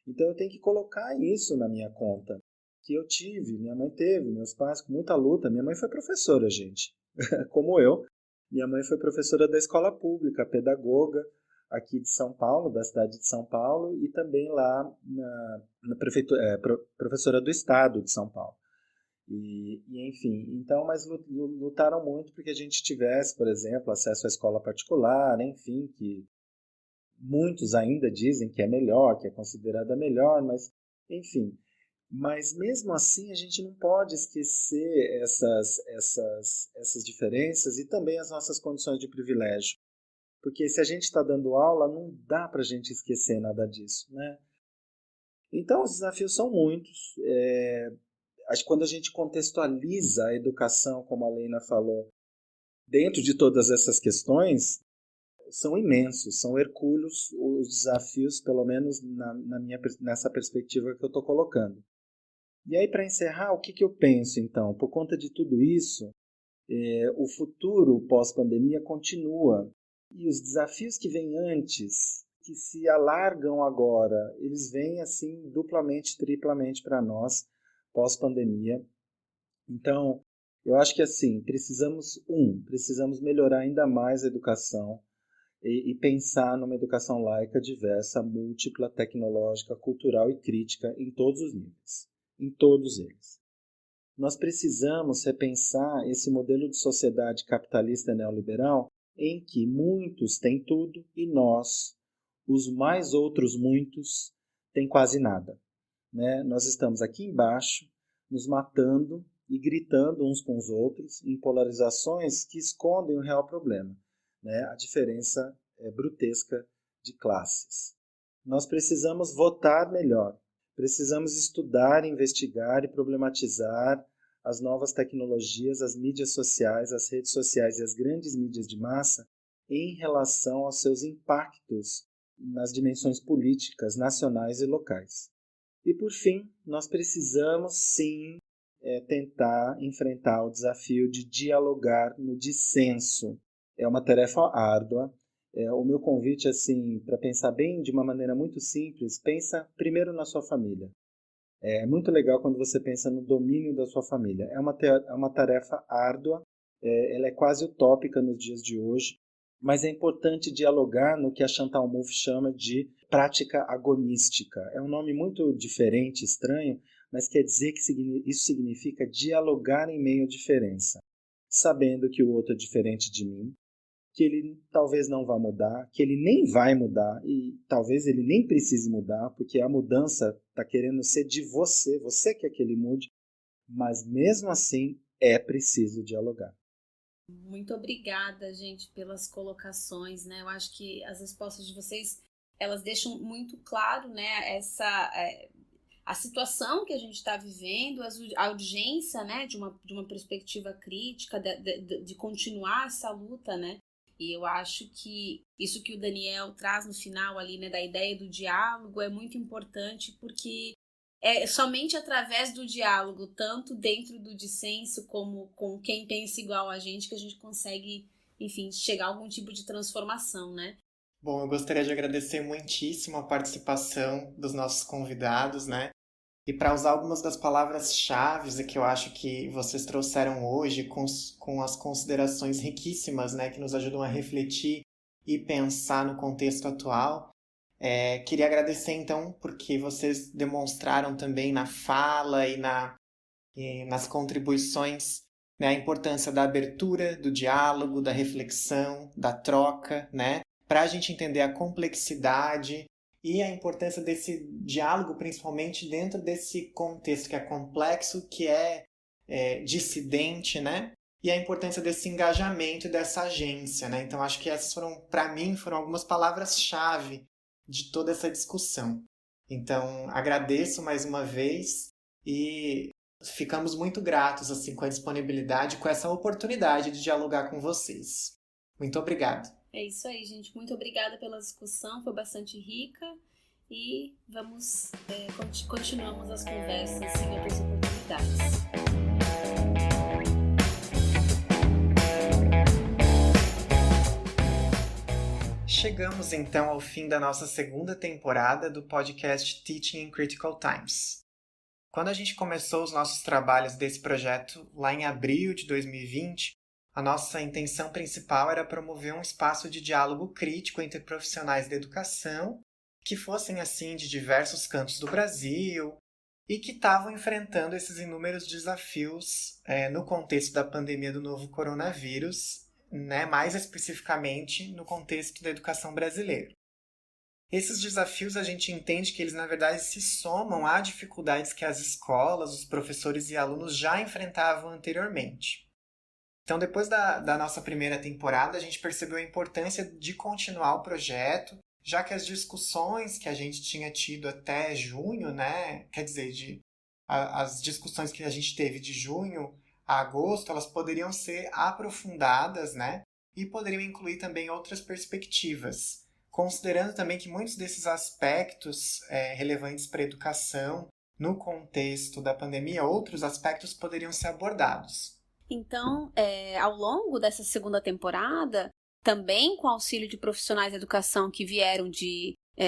Então eu tenho que colocar isso na minha conta, que eu tive, minha mãe teve, meus pais com muita luta. Minha mãe foi professora, gente, como eu. Minha mãe foi professora da escola pública, pedagoga aqui de São Paulo, da cidade de São Paulo, e também lá na prefeitura, professora do estado de São Paulo. E enfim, então, mas lutaram muito porque a gente tivesse, por exemplo, acesso à escola particular, enfim, que muitos ainda dizem que é melhor, que é considerada melhor, mas enfim. Mas mesmo assim a gente não pode esquecer essas diferenças e também as nossas condições de privilégio. Porque se a gente está dando aula, não dá para a gente esquecer nada disso, né? Então os desafios são muitos. Acho que quando a gente contextualiza a educação, como a Leina falou, dentro de todas essas questões, são imensos, são hercúleos os desafios, pelo menos nessa perspectiva que eu estou colocando. E aí, para encerrar, o que eu penso, então? Por conta de tudo isso, o futuro pós-pandemia continua. E os desafios que vêm antes, que se alargam agora, eles vêm assim duplamente, triplamente para nós, pós-pandemia. Então, eu acho que assim, precisamos melhorar ainda mais a educação e pensar numa educação laica, diversa, múltipla, tecnológica, cultural e crítica em todos os níveis, em todos eles. Nós precisamos repensar esse modelo de sociedade capitalista neoliberal em que muitos têm tudo e nós, os mais outros muitos, têm quase nada. Né? Nós estamos aqui embaixo, nos matando e gritando uns com os outros em polarizações que escondem o real problema, né? A diferença brutesca de classes. Nós precisamos votar melhor, precisamos estudar, investigar e problematizar as novas tecnologias, as mídias sociais, as redes sociais e as grandes mídias de massa em relação aos seus impactos nas dimensões políticas, nacionais e locais. E, por fim, nós precisamos, sim, tentar enfrentar o desafio de dialogar no dissenso. É uma tarefa árdua. O meu convite, assim, para pensar bem de uma maneira muito simples, pensa primeiro na sua família. É muito legal quando você pensa no domínio da sua família. É uma tarefa árdua, ela é quase utópica nos dias de hoje, mas é importante dialogar no que a Chantal Mouffe chama de prática agonística. É um nome muito diferente, estranho, mas quer dizer que isso significa dialogar em meio à diferença, sabendo que o outro é diferente de mim, que ele talvez não vá mudar, que ele nem vai mudar e talvez ele nem precise mudar, porque a mudança está querendo ser de você, você quer que ele mude, mas mesmo assim é preciso dialogar. Muito obrigada, gente, pelas colocações, né? Eu acho que as respostas de vocês, elas deixam muito claro, né, a situação que a gente está vivendo, a urgência, né, de uma perspectiva crítica, de continuar essa luta, né? E eu acho que isso que o Daniel traz no final ali, né, da ideia do diálogo é muito importante, porque é somente através do diálogo, tanto dentro do dissenso como com quem pensa igual a gente gente consegue, enfim, chegar a algum tipo de transformação, né? Bom, eu gostaria de agradecer muitíssimo a participação dos nossos convidados, né? E para usar algumas das palavras-chave que eu acho que vocês trouxeram hoje, com as considerações riquíssimas, né, que nos ajudam a refletir e pensar no contexto atual, queria agradecer, então, porque vocês demonstraram também na fala e nas contribuições, né, a importância da abertura, do diálogo, da reflexão, da troca, né, para a gente entender a complexidade e a importância desse diálogo, principalmente dentro desse contexto que é complexo, que é dissidente, né? E a importância desse engajamento e dessa agência, né? Então, acho que essas para mim, foram algumas palavras-chave de toda essa discussão. Então, agradeço mais uma vez e ficamos muito gratos assim, com a disponibilidade, com essa oportunidade de dialogar com vocês. Muito obrigado. É isso aí, gente. Muito obrigada pela discussão, foi bastante rica e continuamos as conversas em outras oportunidades. Chegamos então ao fim da nossa segunda temporada do podcast Teaching in Critical Times. Quando a gente começou os nossos trabalhos desse projeto lá em abril de 2020, a nossa intenção principal era promover um espaço de diálogo crítico entre profissionais da educação que fossem, assim, de diversos cantos do Brasil e que estavam enfrentando esses inúmeros desafios no contexto da pandemia do novo coronavírus, né, mais especificamente no contexto da educação brasileira. Esses desafios a gente entende que eles, na verdade, se somam a dificuldades que as escolas, os professores e alunos já enfrentavam anteriormente. Então, depois da nossa primeira temporada, a gente percebeu a importância de continuar o projeto, já que as discussões que a gente tinha tido até junho, né, quer dizer, as discussões que a gente teve de junho a agosto, elas poderiam ser aprofundadas, né, e poderiam incluir também outras perspectivas, considerando também que muitos desses aspectos relevantes para a educação, no contexto da pandemia, outros aspectos poderiam ser abordados. Então, ao longo dessa segunda temporada, também com auxílio de profissionais da educação que vieram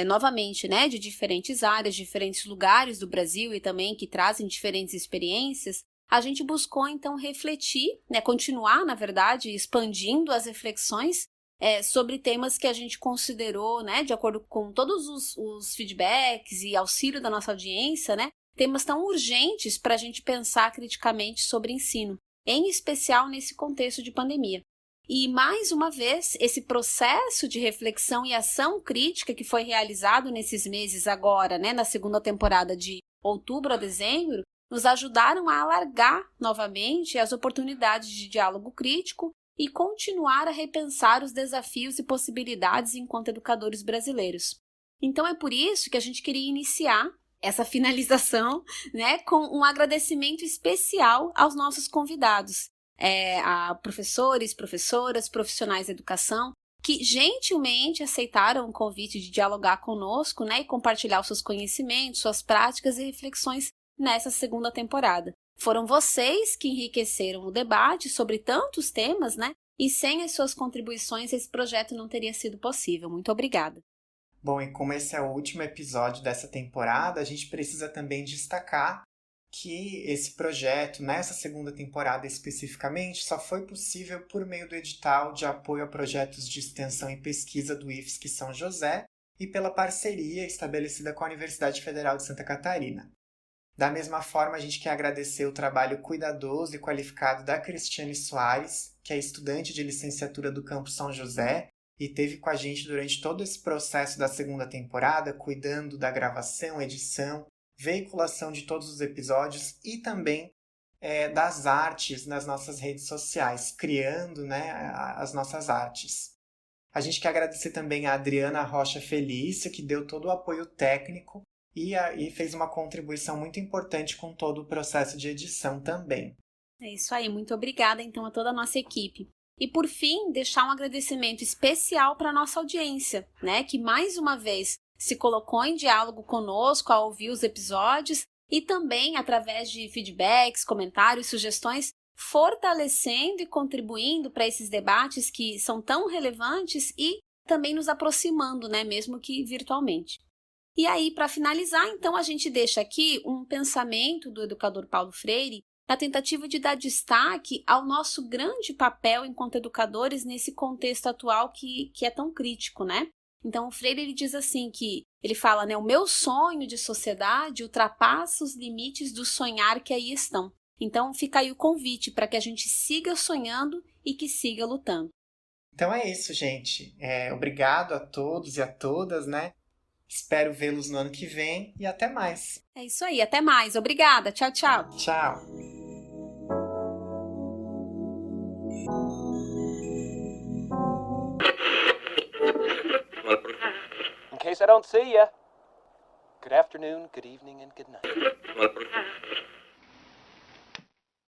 novamente, né, de diferentes áreas, diferentes lugares do Brasil e também que trazem diferentes experiências, a gente buscou, então, refletir, né, continuar, na verdade, expandindo as reflexões sobre temas que a gente considerou, né, de acordo com todos os feedbacks e auxílio da nossa audiência, né, temas tão urgentes para a gente pensar criticamente sobre ensino, em especial nesse contexto de pandemia. E, mais uma vez, esse processo de reflexão e ação crítica que foi realizado nesses meses agora, né, na segunda temporada de outubro a dezembro, nos ajudaram a alargar novamente as oportunidades de diálogo crítico e continuar a repensar os desafios e possibilidades enquanto educadores brasileiros. Então, é por isso que a gente queria iniciar essa finalização, né, com um agradecimento especial aos nossos convidados, a professores, professoras, profissionais da educação, que gentilmente aceitaram o convite de dialogar conosco, né, e compartilhar os seus conhecimentos, suas práticas e reflexões nessa segunda temporada. Foram vocês que enriqueceram o debate sobre tantos temas, né, e sem as suas contribuições esse projeto não teria sido possível. Muito obrigada. Bom, e como esse é o último episódio dessa temporada, a gente precisa também destacar que esse projeto, nessa segunda temporada especificamente, só foi possível por meio do edital de apoio a projetos de extensão e pesquisa do IFSC São José e pela parceria estabelecida com a Universidade Federal de Santa Catarina. Da mesma forma, a gente quer agradecer o trabalho cuidadoso e qualificado da Cristiane Soares, que é estudante de licenciatura do Campus São José e esteve com a gente durante todo esse processo da segunda temporada, cuidando da gravação, edição, veiculação de todos os episódios e também das artes nas nossas redes sociais, criando, né, as nossas artes. A gente quer agradecer também a Adriana Rocha Felício, que deu todo o apoio técnico e fez uma contribuição muito importante com todo o processo de edição também. É isso aí, muito obrigada então a toda a nossa equipe. E por fim, deixar um agradecimento especial para a nossa audiência, né, que mais uma vez se colocou em diálogo conosco ao ouvir os episódios e também através de feedbacks, comentários, sugestões, fortalecendo e contribuindo para esses debates que são tão relevantes e também nos aproximando, né, mesmo que virtualmente. E aí, para finalizar, então, a gente deixa aqui um pensamento do educador Paulo Freire na tentativa de dar destaque ao nosso grande papel enquanto educadores nesse contexto atual que é tão crítico, né? Então, o Freire ele diz assim que, ele fala, né, o meu sonho de sociedade ultrapassa os limites do sonhar que aí estão. Então, fica aí o convite para que a gente siga sonhando e que siga lutando. Então é isso, gente. Obrigado a todos e a todas, né? Espero vê-los no ano que vem e até mais. É isso aí, até mais. Obrigada. Tchau, tchau. Tchau. In case I don't see ya, good afternoon, good evening, and good night.